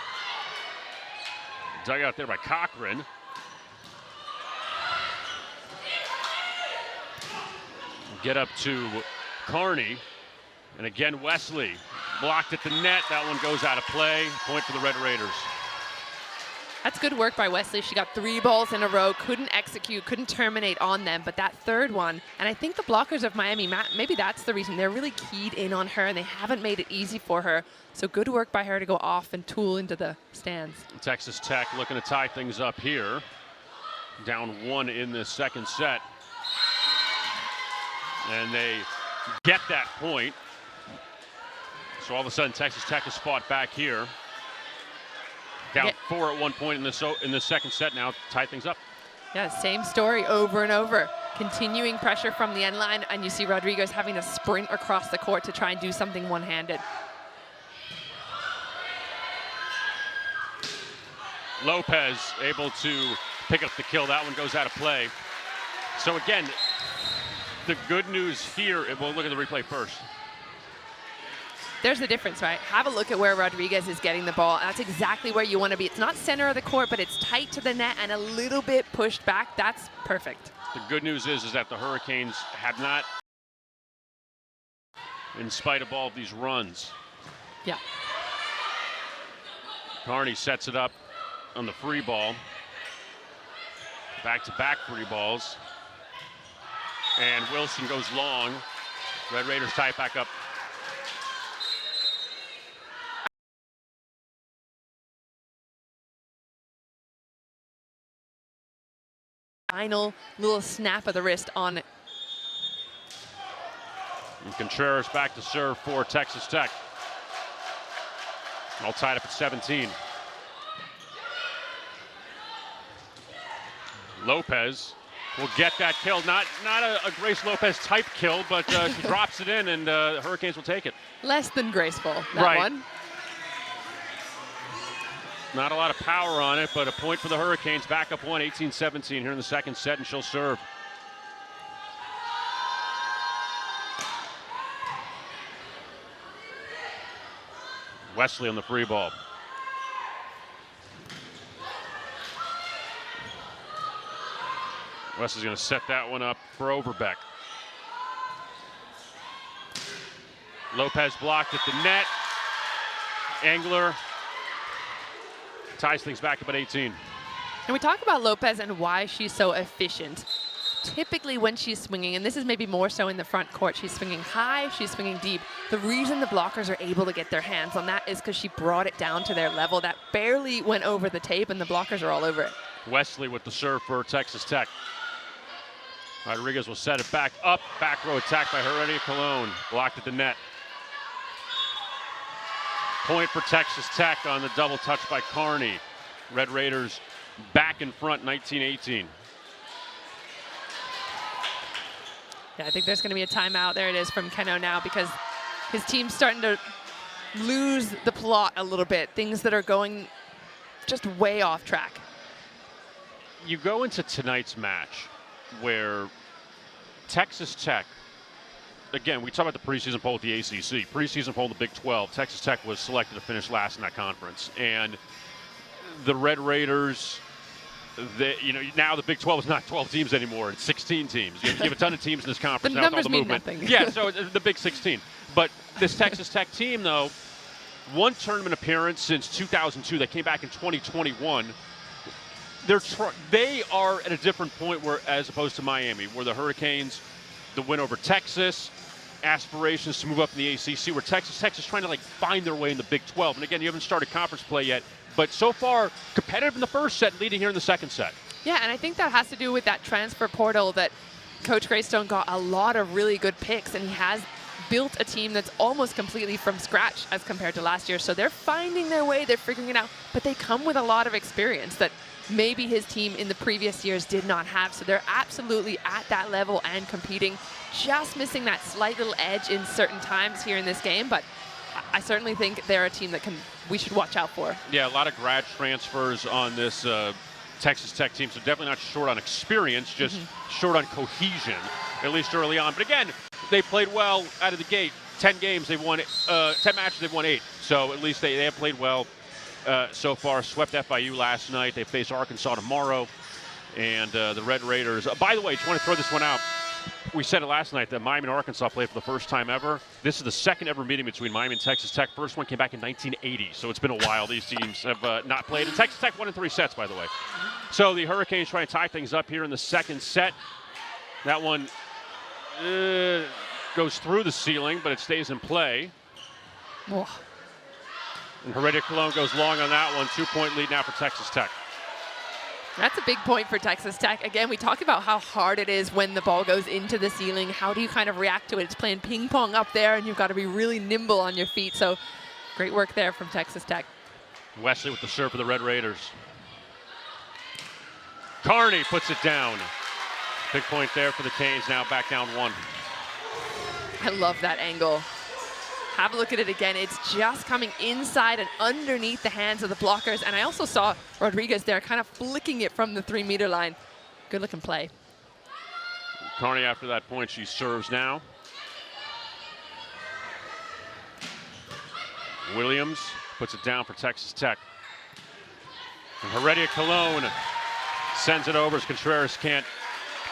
Dug out there by Cochran. Get up to Carney, and again Wesley blocked at the net. That one goes out of play. Point for the Red Raiders. That's good work by Wesley. She got 3 balls in a row, couldn't execute, couldn't terminate on them, but that third one, and I think the blockers of Miami, maybe that's the reason. They're really keyed in on her, and they haven't made it easy for her. So good work by her to go off and tool into the stands. Texas Tech looking to tie things up here. Down 1 in the second set. And they get that point. So all of a sudden, Texas Tech has fought back here. Down 4 at one point in the second set now, tie things up. Yeah, same story over and over. Continuing pressure from the end line, and you see Rodriguez having to sprint across the court to try and do something one-handed. Lopez able to pick up the kill. That one goes out of play. So again, the good news here, we'll look at the replay first. There's the difference, right? Have a look at where Rodriguez is getting the ball. That's exactly where you want to be. It's not center of the court, but it's tight to the net and a little bit pushed back. That's perfect. The good news is that the Hurricanes have not, in spite of all of these runs. Yeah. Carney sets it up on the free ball. Back-to-back free balls. And Wilson goes long. Red Raiders tie it back up. Final little snap of the wrist on it. And Contreras back to serve for Texas Tech. All tied up at 17. Lopez will get that kill. Not a Grace Lopez type kill, but she drops it in, and the Hurricanes will take it. Less than graceful, that one. Not a lot of power on it, but a point for the Hurricanes. Back up 1, 18-17 here in the second set, and she'll serve. Wesley on the free ball. Wesley's going to set that one up for Overbeck. Lopez blocked at the net. Engler ties things back up at 18. And we talk about Lopez and why she's so efficient. Typically when she's swinging, and this is maybe more so in the front court, she's swinging high, she's swinging deep. The reason the blockers are able to get their hands on that is because she brought it down to their level. That barely went over the tape, and the blockers are all over it. Wesley with the serve for Texas Tech. Rodriguez will set it back up. Back row attack by Heredia Colon. Blocked at the net. Point for Texas Tech on the double touch by Carney. Red Raiders back in front, 19-18. Yeah, I think there's going to be a timeout. There it is from Keno now, because his team's starting to lose the plot a little bit. Things that are going just way off track. You go into tonight's match where Texas Tech, again, we talk about the preseason poll at the ACC. Preseason poll in the Big 12. Texas Tech was selected to finish last in that conference. And the Red Raiders, now the Big 12 is not 12 teams anymore. It's 16 teams. You have a ton of teams in this conference. The now numbers with all the mean movement. nothing. Yeah, so the Big 16. But this Texas Tech team, though, one tournament appearance since 2002. They came back in 2021. They are at a different point as opposed to Miami, where the Hurricanes, the win over Texas, aspirations to move up in the ACC, where Texas Tech is trying to find their way in the Big 12. And again, you haven't started conference play yet, but so far competitive in the first set, leading here in the second set. Yeah, and I think that has to do with that transfer portal that Coach Greystone got a lot of really good picks, and he has built a team that's almost completely from scratch as compared to last year. So they're finding their way, they're figuring it out, but they come with a lot of experience that maybe his team in the previous years did not have. So they're absolutely at that level and competing, just missing that slight little edge in certain times here in this game. But I certainly think they're a team that we should watch out for. Yeah, a lot of grad transfers on this Texas Tech team, so definitely not short on experience, just short on cohesion, at least early on. But again, they played well out of the gate. 10 games, they've won 10 matches, they've won 8. So at least they have played well so far. Swept FIU last night. They face Arkansas tomorrow. And the Red Raiders, by the way, just want to throw this one out. We said it last night that Miami and Arkansas played for the first time ever. This is the second ever meeting between Miami and Texas Tech. First one came back in 1980, so it's been a while. These teams have not played. And Texas Tech won in 3 sets, by the way. So the Hurricanes trying to tie things up here in the second set. That one goes through the ceiling, but it stays in play. Oh. And Heredia Colon goes long on that one. 2-point lead now for Texas Tech. That's a big point for Texas Tech. Again, we talk about how hard it is when the ball goes into the ceiling. How do you kind of react to it? It's playing ping pong up there, and you've got to be really nimble on your feet. So great work there from Texas Tech. Wesley with the serve for the Red Raiders. Carney puts it down. Big point there for the Canes, now back down 1. I love that angle. Have a look at it again. It's just coming inside and underneath the hands of the blockers. And I also saw Rodriguez there kind of flicking it from the 3-meter line. Good looking play. Carney after that point, she serves now. Williams puts it down for Texas Tech. And Heredia Colon sends it over as Contreras can't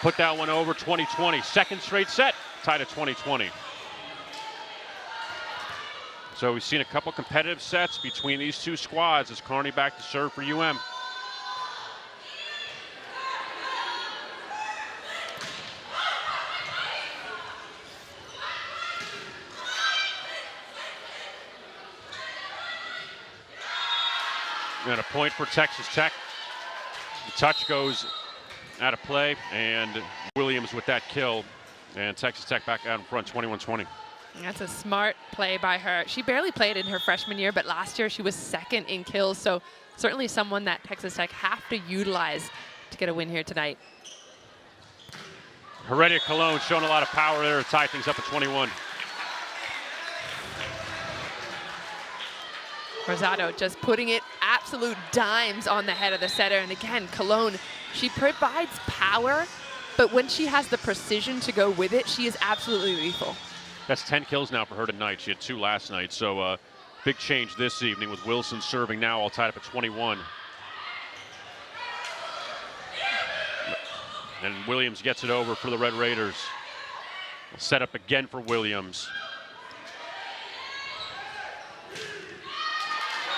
put that one over. 20-20, second straight set, tied at 20-20. So we've seen a couple competitive sets between these two squads as Carney back to serve for UM. And a point for Texas Tech. The touch goes out of play, and Williams with that kill. And Texas Tech back out in front, 21-20. That's a smart play by her. She barely played in her freshman year, but last year she was second in kills. So certainly someone that Texas Tech have to utilize to get a win here tonight. Heredia Colon showing a lot of power there to tie things up at 21. Rosado just putting it absolute dimes on the head of the setter. And again, Colon, she provides power, but when she has the precision to go with it, she is absolutely lethal. That's 10 kills now for her tonight. She had 2 last night. So Big change this evening with Wilson serving now, all tied up at 21. And Williams gets it over for the Red Raiders. Set up again for Williams.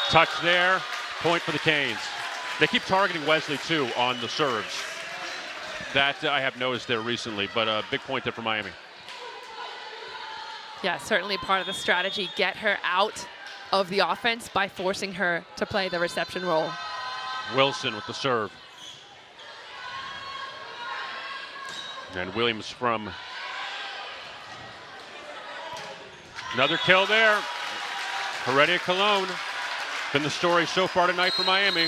Touch there, point for the Canes. They keep targeting Wesley too on the serves. That I have noticed there recently, but a big point there for Miami. Yeah, certainly part of the strategy, get her out of the offense by forcing her to play the reception role. Wilson with the serve. And Williams from another kill there. Heredia Cologne. Been the story so far tonight for Miami.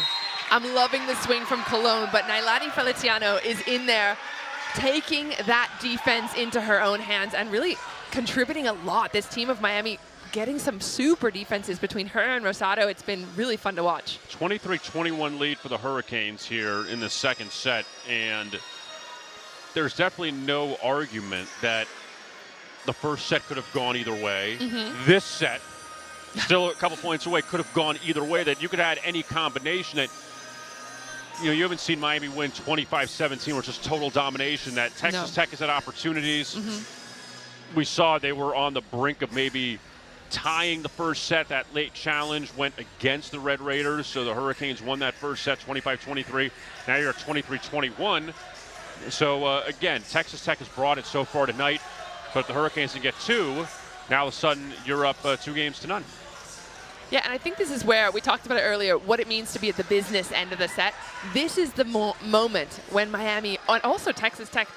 I'm loving the swing from Cologne, but Nailani Feliciano is in there taking that defense into her own hands and really contributing a lot. This team of Miami getting some super defenses between her and Rosado. It's been really fun to watch. 23-21 lead for the Hurricanes here in the second set, and there's definitely no argument that the first set could have gone either way. This set, still a couple points away, could have gone either way, that you could add any combination that, you know, you haven't seen Miami win 25-17, which is total domination. That Texas Tech has had opportunities. We saw they were on the brink of maybe tying the first set. That late challenge went against the Red Raiders, so the Hurricanes won that first set 25-23. Now you're at 23-21. So again, Texas Tech has brought it so far tonight, but if the Hurricanes can get two, now all of a sudden you're up 2-0. Yeah, and I think this is where we talked about it earlier, what it means to be at the business end of the set. This is the moment when Miami, and also Texas Tech,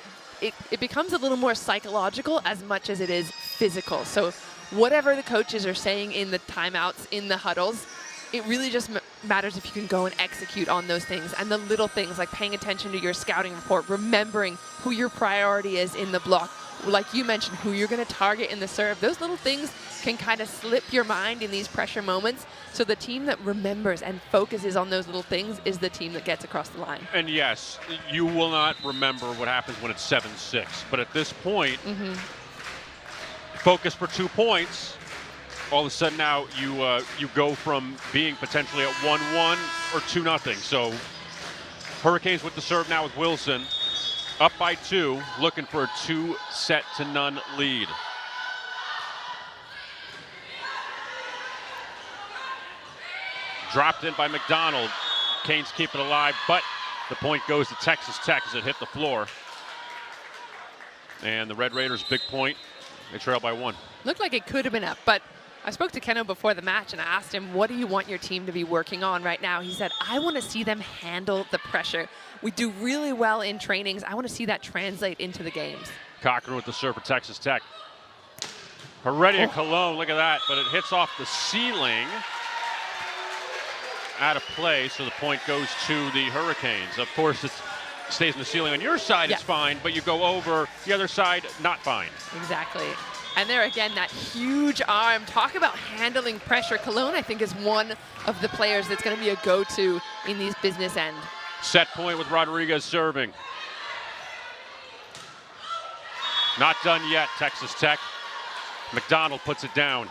it becomes a little more psychological as much as it is physical. So whatever the coaches are saying in the timeouts, in the huddles, it really just matters if you can go and execute on those things. And the little things like paying attention to your scouting report, remembering who your priority is in the block, like you mentioned, who you're going to target in the serve. Those little things can kind of slip your mind in these pressure moments. So the team that remembers and focuses on those little things is the team that gets across the line. And yes, you will not remember what happens when it's 7-6. But at this point, focus for 2 points. All of a sudden now you go from being potentially at 1-1 or 2-0. So Hurricanes with the serve now with Wilson. Up by 2, looking for a 2-0 lead. Dropped in by McDonald. Canes keep it alive, but the point goes to Texas Tech as it hit the floor. And the Red Raiders' big point, they trail by 1. Looked like it could have been up, but I spoke to Keno before the match and I asked him, what do you want your team to be working on right now? He said, I want to see them handle the pressure. We do really well in trainings. I want to see that translate into the games. Cochran with the serve for Texas Tech. Heredia Cologne, look at that, but it hits off the ceiling. Out of play, so the point goes to the Hurricanes. Of course, it stays in the ceiling on your side, it's fine, but you go over the other side, not fine. Exactly. And there again, that huge arm. Talk about handling pressure. Cologne, I think, is one of the players that's going to be a go-to in these business end. Set point with Rodriguez serving. Not done yet, Texas Tech. McDonald puts it down.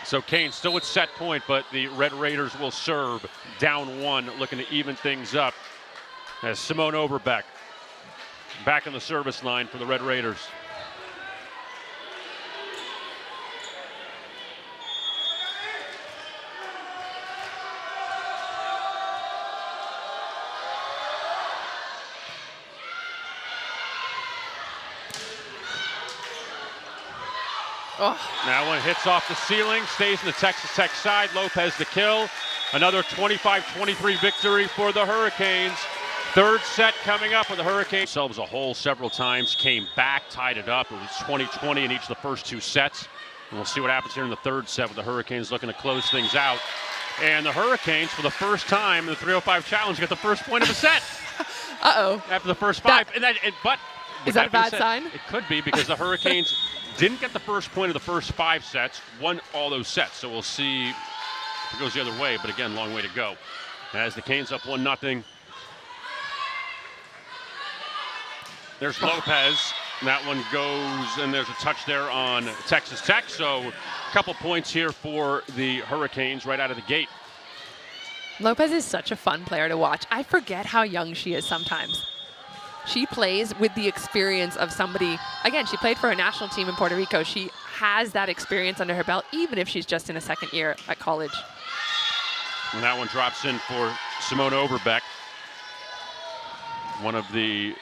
So Kane still with set point, but the Red Raiders will serve down 1, looking to even things up. As Simone Overbeck back in the service line for the Red Raiders. Now one hits off the ceiling, stays in the Texas Tech side. Lopez the kill. Another 25-23 victory for the Hurricanes. Third set coming up with the Hurricanes. Themselves a hole several times, came back, tied it up. It was 20-20 in each of the first 2 sets. And we'll see what happens here in the third set with the Hurricanes looking to close things out. And the Hurricanes, for the first time in the 305 challenge, get the first point of the set. Uh-oh. After the first 5. But is that a bad sign? It could be, because the Hurricanes didn't get the first point of the first 5 sets, won all those sets. So we'll see if it goes the other way, but again, long way to go. As the Canes up 1-0. There's Lopez. That one goes, and there's a touch there on Texas Tech. So a couple points here for the Hurricanes right out of the gate. Lopez is such a fun player to watch. I forget how young she is sometimes. She plays with the experience of somebody, again, she played for a national team in Puerto Rico. She has that experience under her belt, even if she's just in a second year at college. And that one drops in for Simone Overbeck, one of the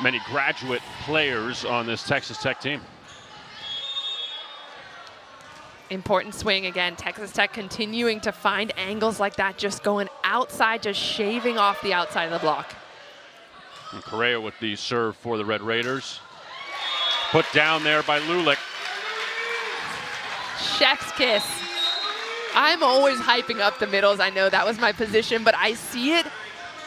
many graduate players on this Texas Tech team. Important swing again. Texas Tech continuing to find angles like that, just going outside, just shaving off the outside of the block. And Correa with the serve for the Red Raiders. Put down there by Lulick. Chef's kiss. I'm always hyping up the middles. I know that was my position, but I see it,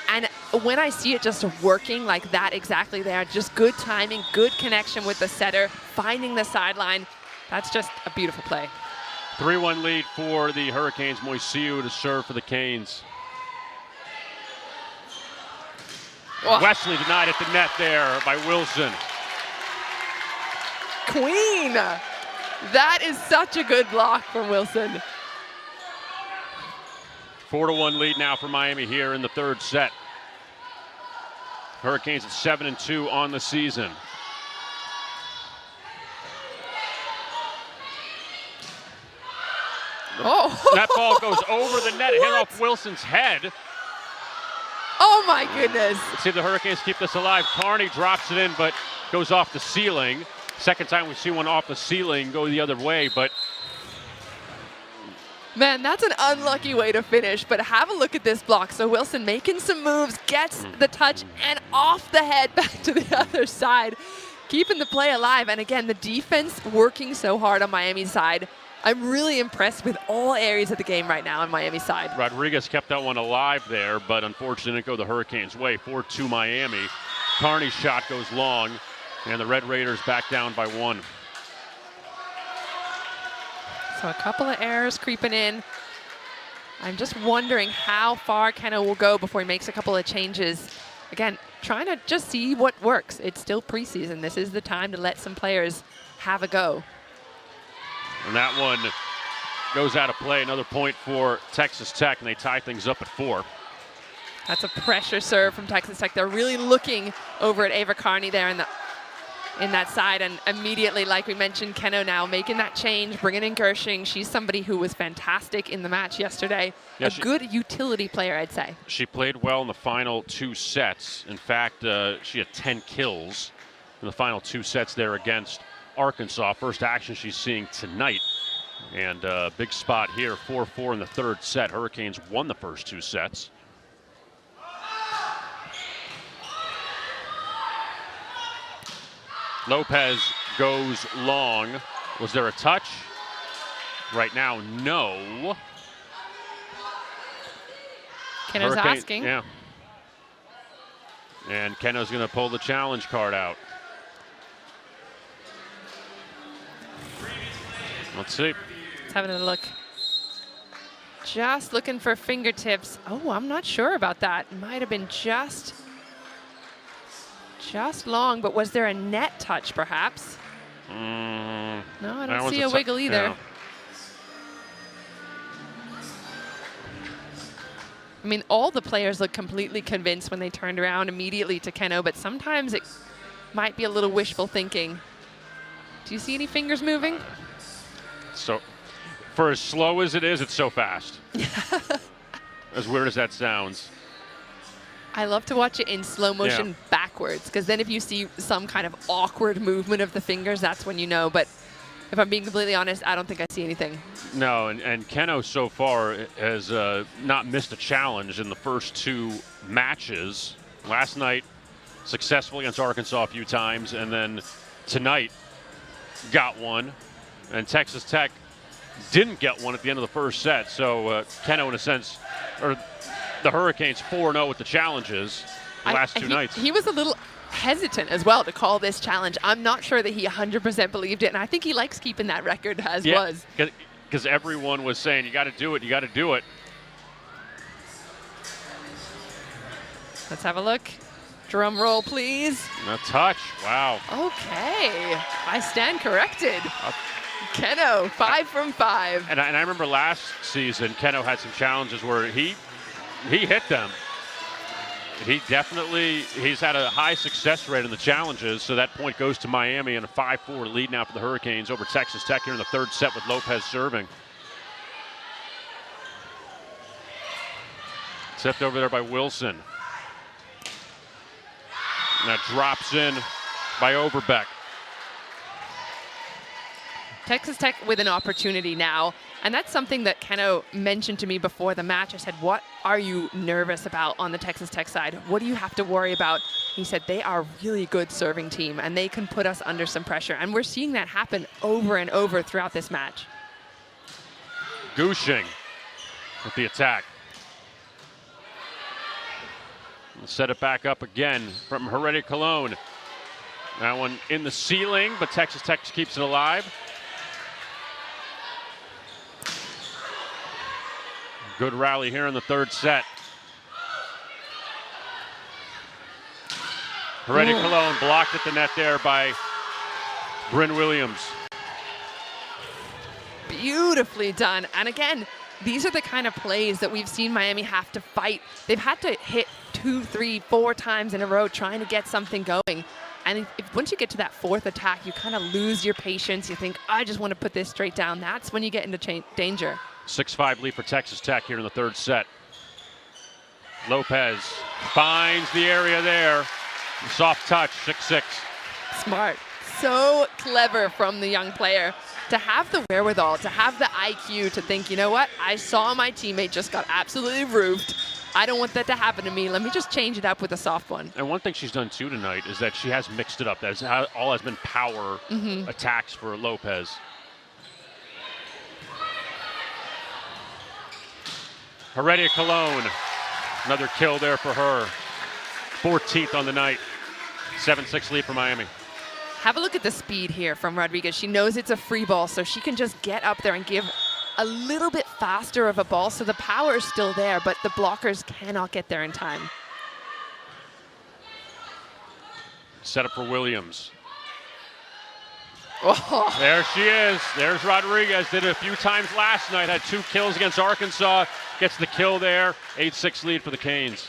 and when I see it just working like that exactly there, just good timing, good connection with the setter, finding the sideline, that's just a beautiful play. 3-1 lead for the Hurricanes. Moisiu to serve for the Canes. Oh. Wesley denied at the net there by Wilson. Queen! That is such a good block from Wilson. 4-1 lead now for Miami here in the third set. Hurricanes at 7-2 on the season. Oh. That ball goes over the net, hit off Wilson's head. Oh my goodness. Let's see if the Hurricanes keep this alive. Carney drops it in, but goes off the ceiling. Second time we see one off the ceiling go the other way, but man, that's an unlucky way to finish, but have a look at this block. So Wilson making some moves, gets the touch, and off the head back to the other side, keeping the play alive. And again, the defense working so hard on Miami's side. I'm really impressed with all areas of the game right now on Miami's side. Rodriguez kept that one alive there, but unfortunately didn't go the Hurricanes' way. 4-2 Miami. Carney's shot goes long, and the Red Raiders back down by 1. So a couple of errors creeping in. I'm just wondering how far Keno will go before he makes a couple of changes. Again, trying to just see what works. It's still preseason. This is the time to let some players have a go. And that one goes out of play. Another point for Texas Tech, and they tie things up at 4. That's a pressure serve from Texas Tech. They're really looking over at Ava Carney there in that side, and immediately, like we mentioned, Keno now making that change, bringing in Gershing. She's somebody who was fantastic in the match yesterday. Yeah, a good utility player, I'd say. She played well in the final 2 sets. In fact, she had 10 kills in the final 2 sets there against Arkansas. First action she's seeing tonight. And big spot here, 4-4 in the third set. Hurricanes won the first 2 sets. Lopez goes long. Was there a touch? Right now, no. Keno's asking. Yeah. And Keno's going to pull the challenge card out. Let's see. Let's have a look. Just looking for fingertips. Oh, I'm not sure about that. Might have been just long, but was there a net touch perhaps? No, I don't see a wiggle either. Yeah. I mean, all the players look completely convinced when they turned around immediately to Keno, but sometimes it might be a little wishful thinking. Do you see any fingers moving? So, for as slow as it is, it's so fast. As weird as that sounds. I love to watch it in slow motion backwards, because then if you see some kind of awkward movement of the fingers, that's when you know. But if I'm being completely honest, I don't think I see anything. No, and Keno so far has not missed a challenge in the first 2 matches. Last night, successful against Arkansas a few times, and then tonight got one. And Texas Tech didn't get one at the end of the first set. So Keno, in a sense, or the Hurricanes 4-0 with the challenges the last 2 nights. He was a little hesitant as well to call this challenge. I'm not sure that he 100% believed it, and I think he likes keeping that record as was. Because everyone was saying, you got to do it, you got to do it. Let's have a look. Drum roll, please. A touch. Wow. Okay. I stand corrected. Keno, 5 from 5. And I remember last season, Keno had some challenges where he hit them. He's had a high success rate in the challenges, so that point goes to Miami and a 5-4 lead now for the Hurricanes over Texas Tech here in the third set with Lopez serving. Tipped over there by Wilson. And that drops in by Overbeck. Texas Tech with an opportunity now, and that's something that Keno mentioned to me before the match. I said, what are you nervous about on the Texas Tech side? What do you have to worry about? He said, they are a really good serving team, and they can put us under some pressure, and we're seeing that happen over and over throughout this match. Gushing with the attack. We'll set it back up again from Heredia Cologne. That one in the ceiling, but Texas Tech keeps it alive. Good rally here in the third set. Heredia Cologne blocked at the net there by Bryn Williams. Beautifully done. And again, these are the kind of plays that we've seen Miami have to fight. They've had to hit 2, 3, 4 times in a row trying to get something going. And once you get to that fourth attack, you kind of lose your patience. You think, I just want to put this straight down. That's when you get into danger. 6-5 lead for Texas Tech here in the third set. Lopez finds the area there. Soft touch, 6-6. Smart. So clever from the young player to have the wherewithal, to have the IQ to think, you know what? I saw my teammate just got absolutely roofed. I don't want that to happen to me. Let me just change it up with a soft one. And one thing she's done too tonight is that she has mixed it up. That's all has been power attacks for Lopez. Heredia Cologne, another kill there for her. 14th on the night. 7-6 lead for Miami. Have a look at the speed here from Rodriguez. She knows it's a free ball, so she can just get up there and give a little bit faster of a ball, so the power is still there, but the blockers cannot get there in time. Set up for Williams. Oh. There she is. There's Rodriguez. Did it a few times last night. Had 2 kills against Arkansas. Gets the kill there. 8-6 lead for the Canes.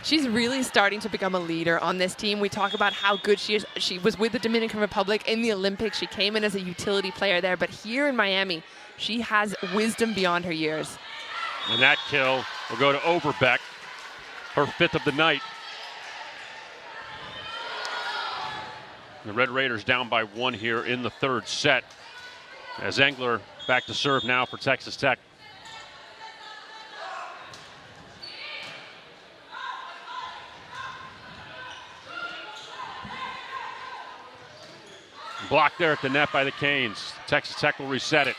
She's really starting to become a leader on this team. We talk about how good she is. She was with the Dominican Republic in the Olympics. She came in as a utility player there, but here in Miami, she has wisdom beyond her years. And that kill will go to Overbeck, her 5th of the night. The Red Raiders down by 1 here in the third set. As Engler back to serve now for Texas Tech. Blocked there at the net by the Canes. Texas Tech will reset it.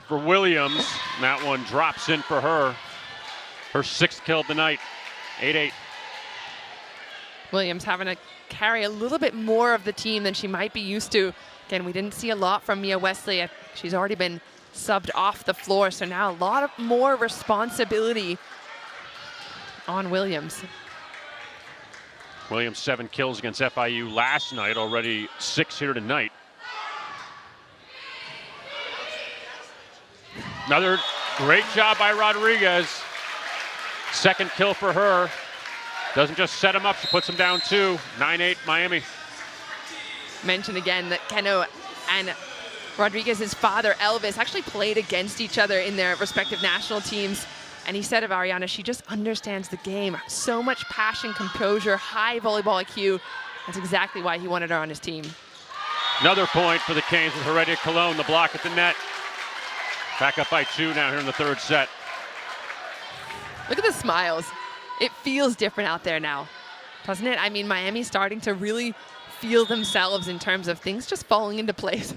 For Williams, that one drops in for her. Her 6th kill of the night. 8-8. Williams having to carry a little bit more of the team than she might be used to. Again, we didn't see a lot from Mia Wesley. She's already been subbed off the floor, so now a lot of more responsibility on Williams. Williams 7 kills against FIU last night, already 6 here tonight. Another great job by Rodriguez. 2nd kill for her. Doesn't just set him up, she puts him down 2. 9-8 Miami. Mention again that Keno and Rodriguez's father, Elvis, actually played against each other in their respective national teams. And he said of Ariana, she just understands the game. So much passion, composure, high volleyball IQ. That's exactly why he wanted her on his team. Another point for the Canes with Heredia Cologne, the block at the net. Back up by 2 now here in the third set. Look at the smiles. It feels different out there now, doesn't it? I mean, Miami's starting to really feel themselves in terms of things just falling into place.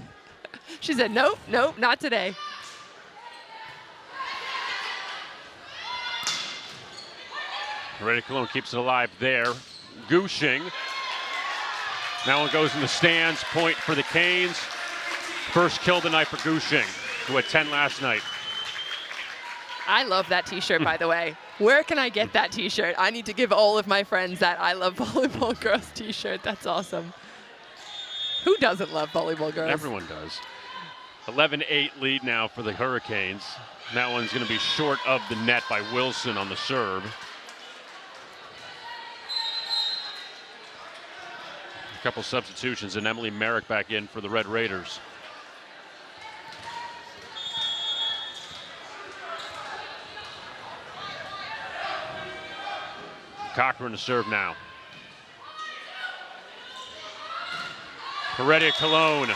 She said, nope, nope, not today. Heredia Cologne keeps it alive there. Gushing. Now one goes in the stands. Point for the Canes. First kill tonight for Gushing, who had 10 last night. I love that t-shirt, by the way. Where can I get that t-shirt? I need to give all of my friends that I Love Volleyball Girls t-shirt. That's awesome. Who doesn't love volleyball girls? Everyone does. 11-8 lead now for the Hurricanes. That one's going to be short of the net by Wilson on the serve. A couple substitutions and Emily Merrick back in for the Red Raiders. Cochran to serve now. Heredia Cologne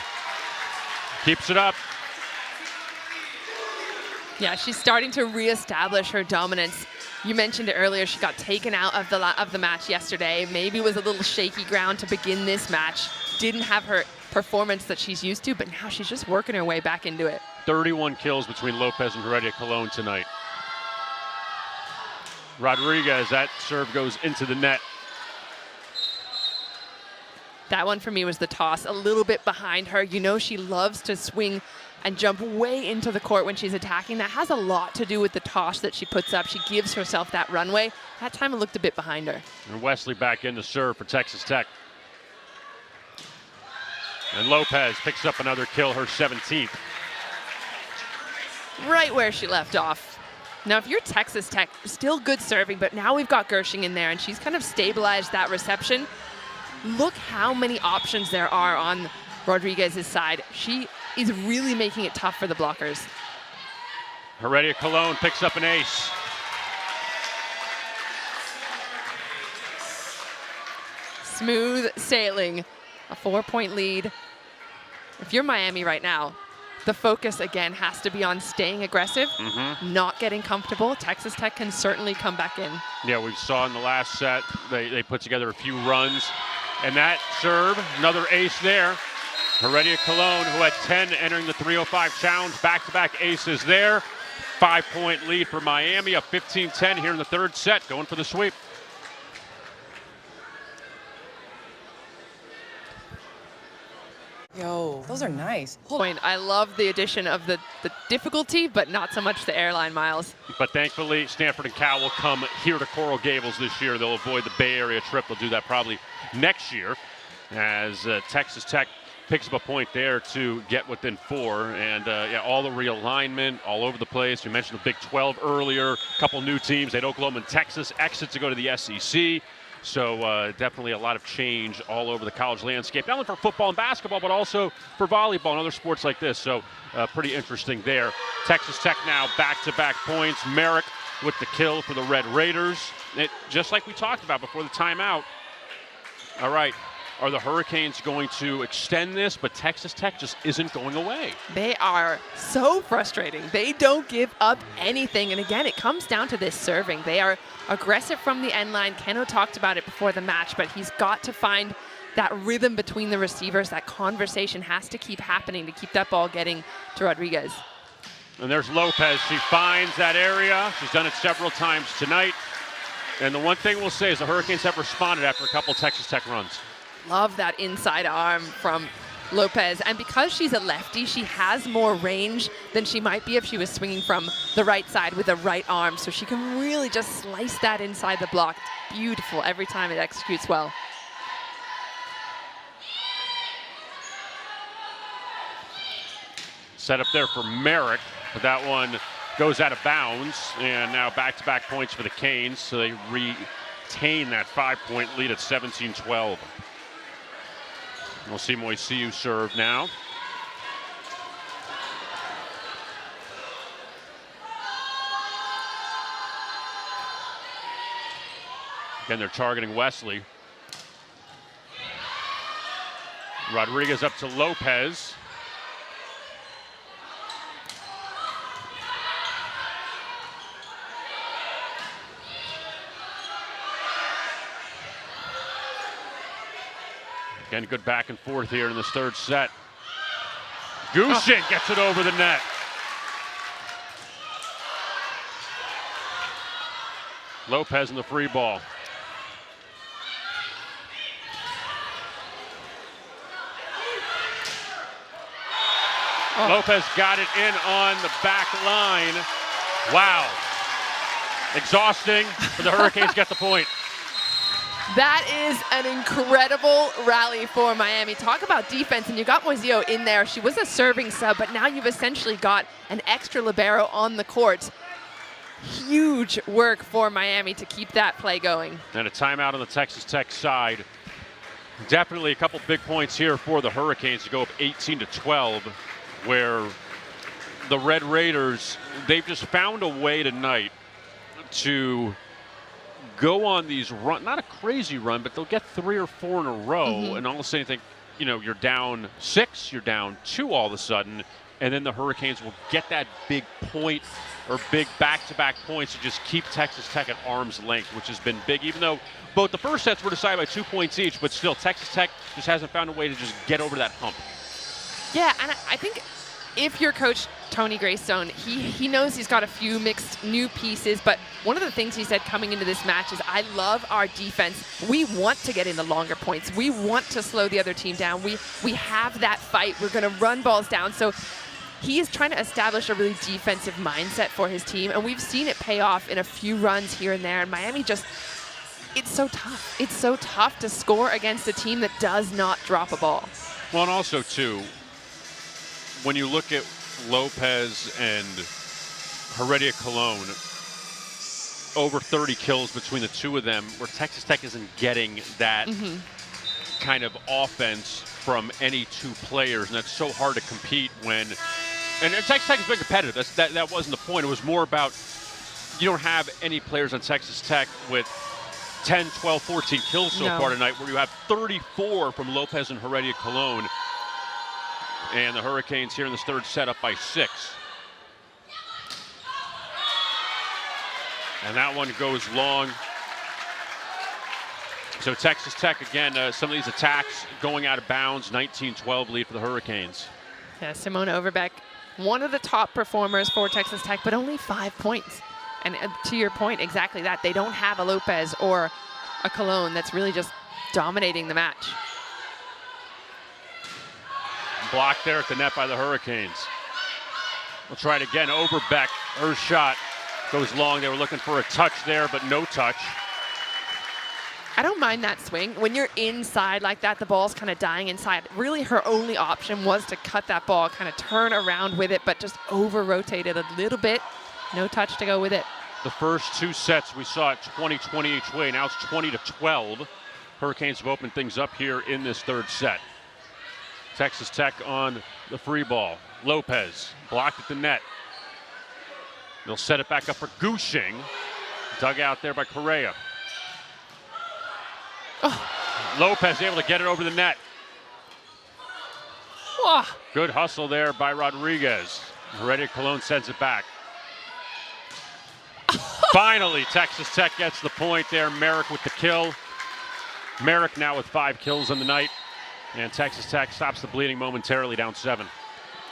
keeps it up. Yeah, she's starting to reestablish her dominance. You mentioned it earlier, she got taken out of the match yesterday. Maybe was a little shaky ground to begin this match. Didn't have her performance that she's used to, but now she's just working her way back into it. 31 kills between Lopez and Heredia Cologne tonight. Rodriguez, that serve goes into the net. That one for me was the toss, a little bit behind her. You know she loves to swing and jump way into the court when she's attacking. That has a lot to do with the toss that she puts up. She gives herself that runway. That time it looked a bit behind her. And Wesley back in to serve for Texas Tech. And Lopez picks up another kill, her 17th. Right where she left off. Now, if you're Texas Tech, still good serving, but now we've got Gershing in there, and she's kind of stabilized that reception. Look how many options there are on Rodriguez's side. She is really making it tough for the blockers. Heredia Cologne picks up an ace. Smooth sailing, a 4-point lead. If you're Miami right now, the focus again has to be on staying aggressive, not getting comfortable. Texas Tech can certainly come back in. Yeah, we saw in the last set, they put together a few runs. And that serve, another ace there. Heredia Cologne, who had 10 entering the 305 challenge, back-to-back aces there. 5-point lead for Miami, up 15-10 here in the third set, going for the sweep. Yo, those are nice. Point. I love the addition of the difficulty, but not so much the airline miles. But thankfully, Stanford and Cal will come here to Coral Gables this year. They'll avoid the Bay Area trip. They'll do that probably next year as Texas Tech picks up a point there to get within 4. And yeah, all the realignment all over the place. We mentioned the Big 12 earlier. A couple new teams. They had Oklahoma and Texas exit to go to the SEC. So definitely a lot of change all over the college landscape, not only for football and basketball, but also for volleyball and other sports like this. So pretty interesting there. Texas Tech now back-to-back points. Merrick with the kill for the Red Raiders. Just like we talked about before the timeout. All right, are the Hurricanes going to extend this? But Texas Tech just isn't going away. They are so frustrating. They don't give up anything. And again, it comes down to this serving. They are aggressive from the end line. Keno talked about it before the match, but he's got to find that rhythm between the receivers. That conversation has to keep happening to keep that ball getting to Rodriguez. And there's Lopez. She finds that area. She's done it several times tonight. And the one thing we'll say is the Hurricanes have responded after a couple Texas Tech runs. Love that inside arm from Lopez. And because she's a lefty, she has more range than she might be if she was swinging from the right side with a right arm. So she can really just slice that inside the block. It's beautiful every time it executes well. Set up there for Merrick, but that one goes out of bounds. And now back-to-back points for the Canes. So they retain that 5-point lead at 17-12. We'll see Moisiu serve now. Again, they're targeting Wesley. Rodriguez up to Lopez. Again, good back and forth here in this third set. Gushing gets it over the net. Lopez in the free ball. Lopez got it in on the back line. Wow. Exhausting, but the Hurricanes get the point. That is an incredible rally for Miami. Talk about defense, and you got Moisio in there. She was a serving sub, but now you've essentially got an extra libero on the court. Huge work for Miami to keep that play going. And a timeout on the Texas Tech side. Definitely a couple big points here for the Hurricanes to go up 18-12, where the Red Raiders, they've just found a way tonight to go on these run, not a crazy run, but they'll get 3 or 4 in a row, and all of a sudden you think, you know, you're down 6, you're down 2 all of a sudden, and then the Hurricanes will get that big point or big back-to-back points to just keep Texas Tech at arm's length, which has been big, even though both the first sets were decided by 2 points each, but still Texas Tech just hasn't found a way to just get over that hump. Yeah, and I think if you're Coach Tony Greystone, he knows he's got a few mixed new pieces, but one of the things he said coming into this match is, I love our defense. We want to get in the longer points. We want to slow the other team down. We have that fight. We're going to run balls down. So he is trying to establish a really defensive mindset for his team, and we've seen it pay off in a few runs here and there. And Miami just, it's so tough. It's so tough to score against a team that does not drop a ball. Well, and also, too, when you look at Lopez and Heredia Colon, over 30 kills between the two of them, where Texas Tech isn't getting that kind of offense from any two players, and that's so hard to compete when. And Texas Tech has been competitive. That wasn't the point. It was more about you don't have any players on Texas Tech with 10, 12, 14 kills so far tonight, where you have 34 from Lopez and Heredia Colon. And the Hurricanes here in this third set up by 6. And that one goes long. So Texas Tech, again, some of these attacks going out of bounds. 19-12 lead for the Hurricanes. Yeah, Simona Overbeck, one of the top performers for Texas Tech, but only 5 points. And to your point, exactly that. They don't have a Lopez or a Colon that's really just dominating the match. Blocked there at the net by the Hurricanes. We'll try it again. Overbeck, her shot goes long. They were looking for a touch there, but no touch. I don't mind that swing. When you're inside like that, the ball's kind of dying inside. Really, her only option was to cut that ball, kind of turn around with it, but just over-rotate it a little bit. No touch to go with it. The first 2 sets, we saw it 20-20 each way. Now it's 20-12. Hurricanes have opened things up here in this third set. Texas Tech on the free ball. Lopez blocked at the net. They'll set it back up for Gushing. Dug out there by Correa. Oh. Lopez able to get it over the net. Oh. Good hustle there by Rodriguez. Heredia Colon sends it back. Finally, Texas Tech gets the point there. Merrick with the kill. Merrick now with 5 kills on the night. And Texas Tech stops the bleeding momentarily, down 7. Do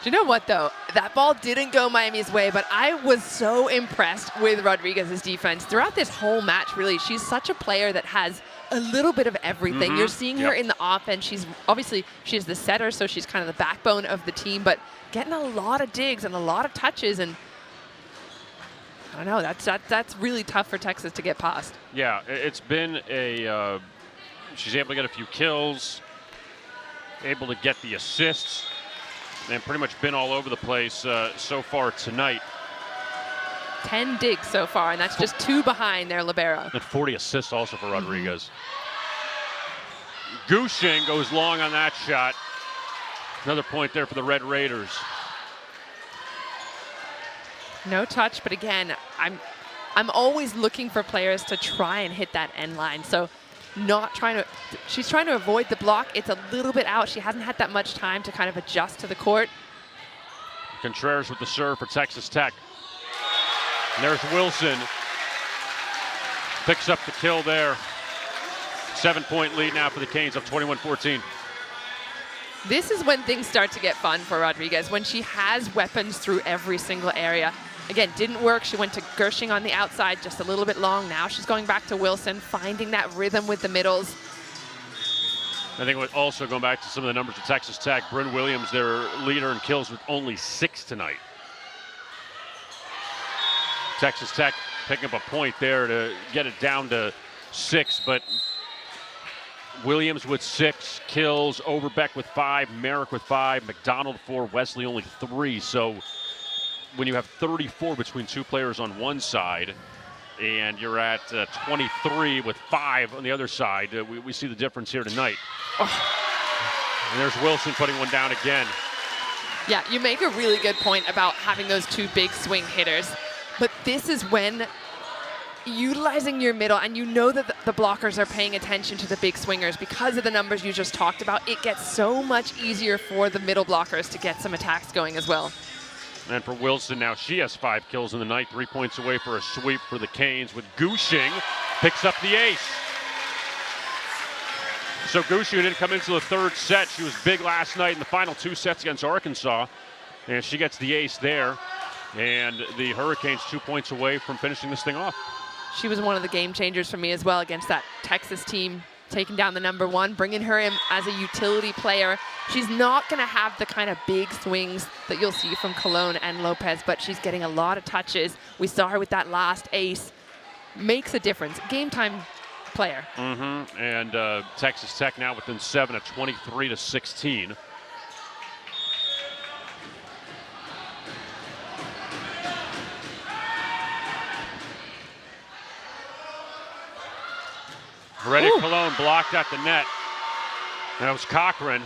you know what, though? That ball didn't go Miami's way, but I was so impressed with Rodriguez's defense throughout this whole match, really. She's such a player that has a little bit of everything. You're seeing her in the offense. She's the setter, so she's kind of the backbone of the team, but getting a lot of digs and a lot of touches, and I don't know, that's really tough for Texas to get past. Yeah, it's been a, she's able to get a few kills, able to get the assists, and pretty much been all over the place so far tonight. 10 digs so far, and that's just 2 behind their libero. And 40 assists also for Rodriguez. Gushing goes long on that shot. Another point there for the Red Raiders. No touch, but again, I'm always looking for players to try and hit that end line. So she's trying to avoid the block. It's a little bit out. She hasn't had that much time to kind of adjust to the court. Contreras with the serve for Texas Tech. And there's Wilson. Picks up the kill there. 7-point lead now for the Canes, up 21-14. This is when things start to get fun for Rodriguez, when she has weapons through every single area. Again, didn't work. She went to Gershing on the outside, just a little bit long. Now she's going back to Wilson, finding that rhythm with the middles. I think also going back to some of the numbers of Texas Tech, Bryn Williams, their leader in kills with only 6 tonight. Texas Tech picking up a point there to get it down to 6, but Williams with 6 kills, Overbeck with 5, Merrick with 5, McDonald 4, Wesley only 3. So when you have 34 between 2 players on one side and you're at 23 with 5 on the other side, we see the difference here tonight. Oh. And there's Wilson putting one down again. Yeah, you make a really good point about having those 2 big swing hitters, but this is when utilizing your middle, and you know that the blockers are paying attention to the big swingers because of the numbers you just talked about. It gets so much easier for the middle blockers to get some attacks going as well. And for Wilson now, she has 5 kills in the night, 3 points away for a sweep for the Canes, with Gushing picks up the ace. So Gushing didn't come into the 3rd set. She was big last night in the final 2 sets against Arkansas, and she gets the ace there. And the Hurricanes 2 points away from finishing this thing off. She was one of the game changers for me as well against that Texas team, taking down the #1, bringing her in as a utility player. She's not going to have the kind of big swings that you'll see from Colon and Lopez, but she's getting a lot of touches. We saw her with that last ace. Makes a difference. Game time player. And Texas Tech now within 7 at 23-16. Ready Colon blocked at the net. And it was Cochran.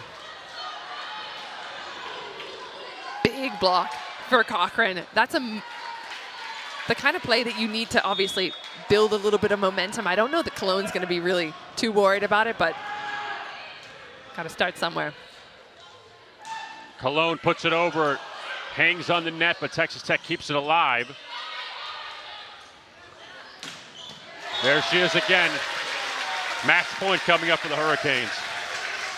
Big block for Cochran. That's the kind of play that you need to obviously build a little bit of momentum. I don't know that Colon's going to be really too worried about it, but got to start somewhere. Colon puts it over, hangs on the net, but Texas Tech keeps it alive. There she is again. Match point coming up for the Hurricanes.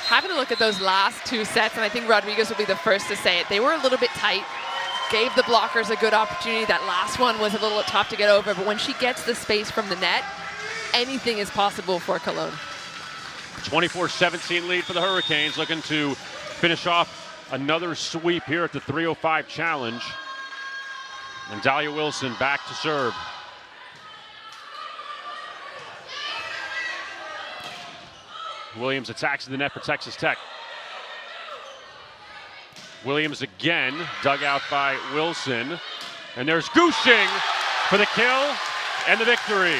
Having a look at those last 2 sets, and I think Rodriguez will be the first to say it, they were a little bit tight, gave the blockers a good opportunity. That last one was a little tough to get over, but when she gets the space from the net, anything is possible for Colon. 24-17 lead for the Hurricanes, looking to finish off another sweep here at the 305 Challenge. And Dahlia Wilson back to serve. Williams attacks the net for Texas Tech. Williams again, dug out by Wilson. And there's Gushing for the kill and the victory.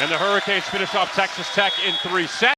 And the Hurricanes finish off Texas Tech in 3 sets.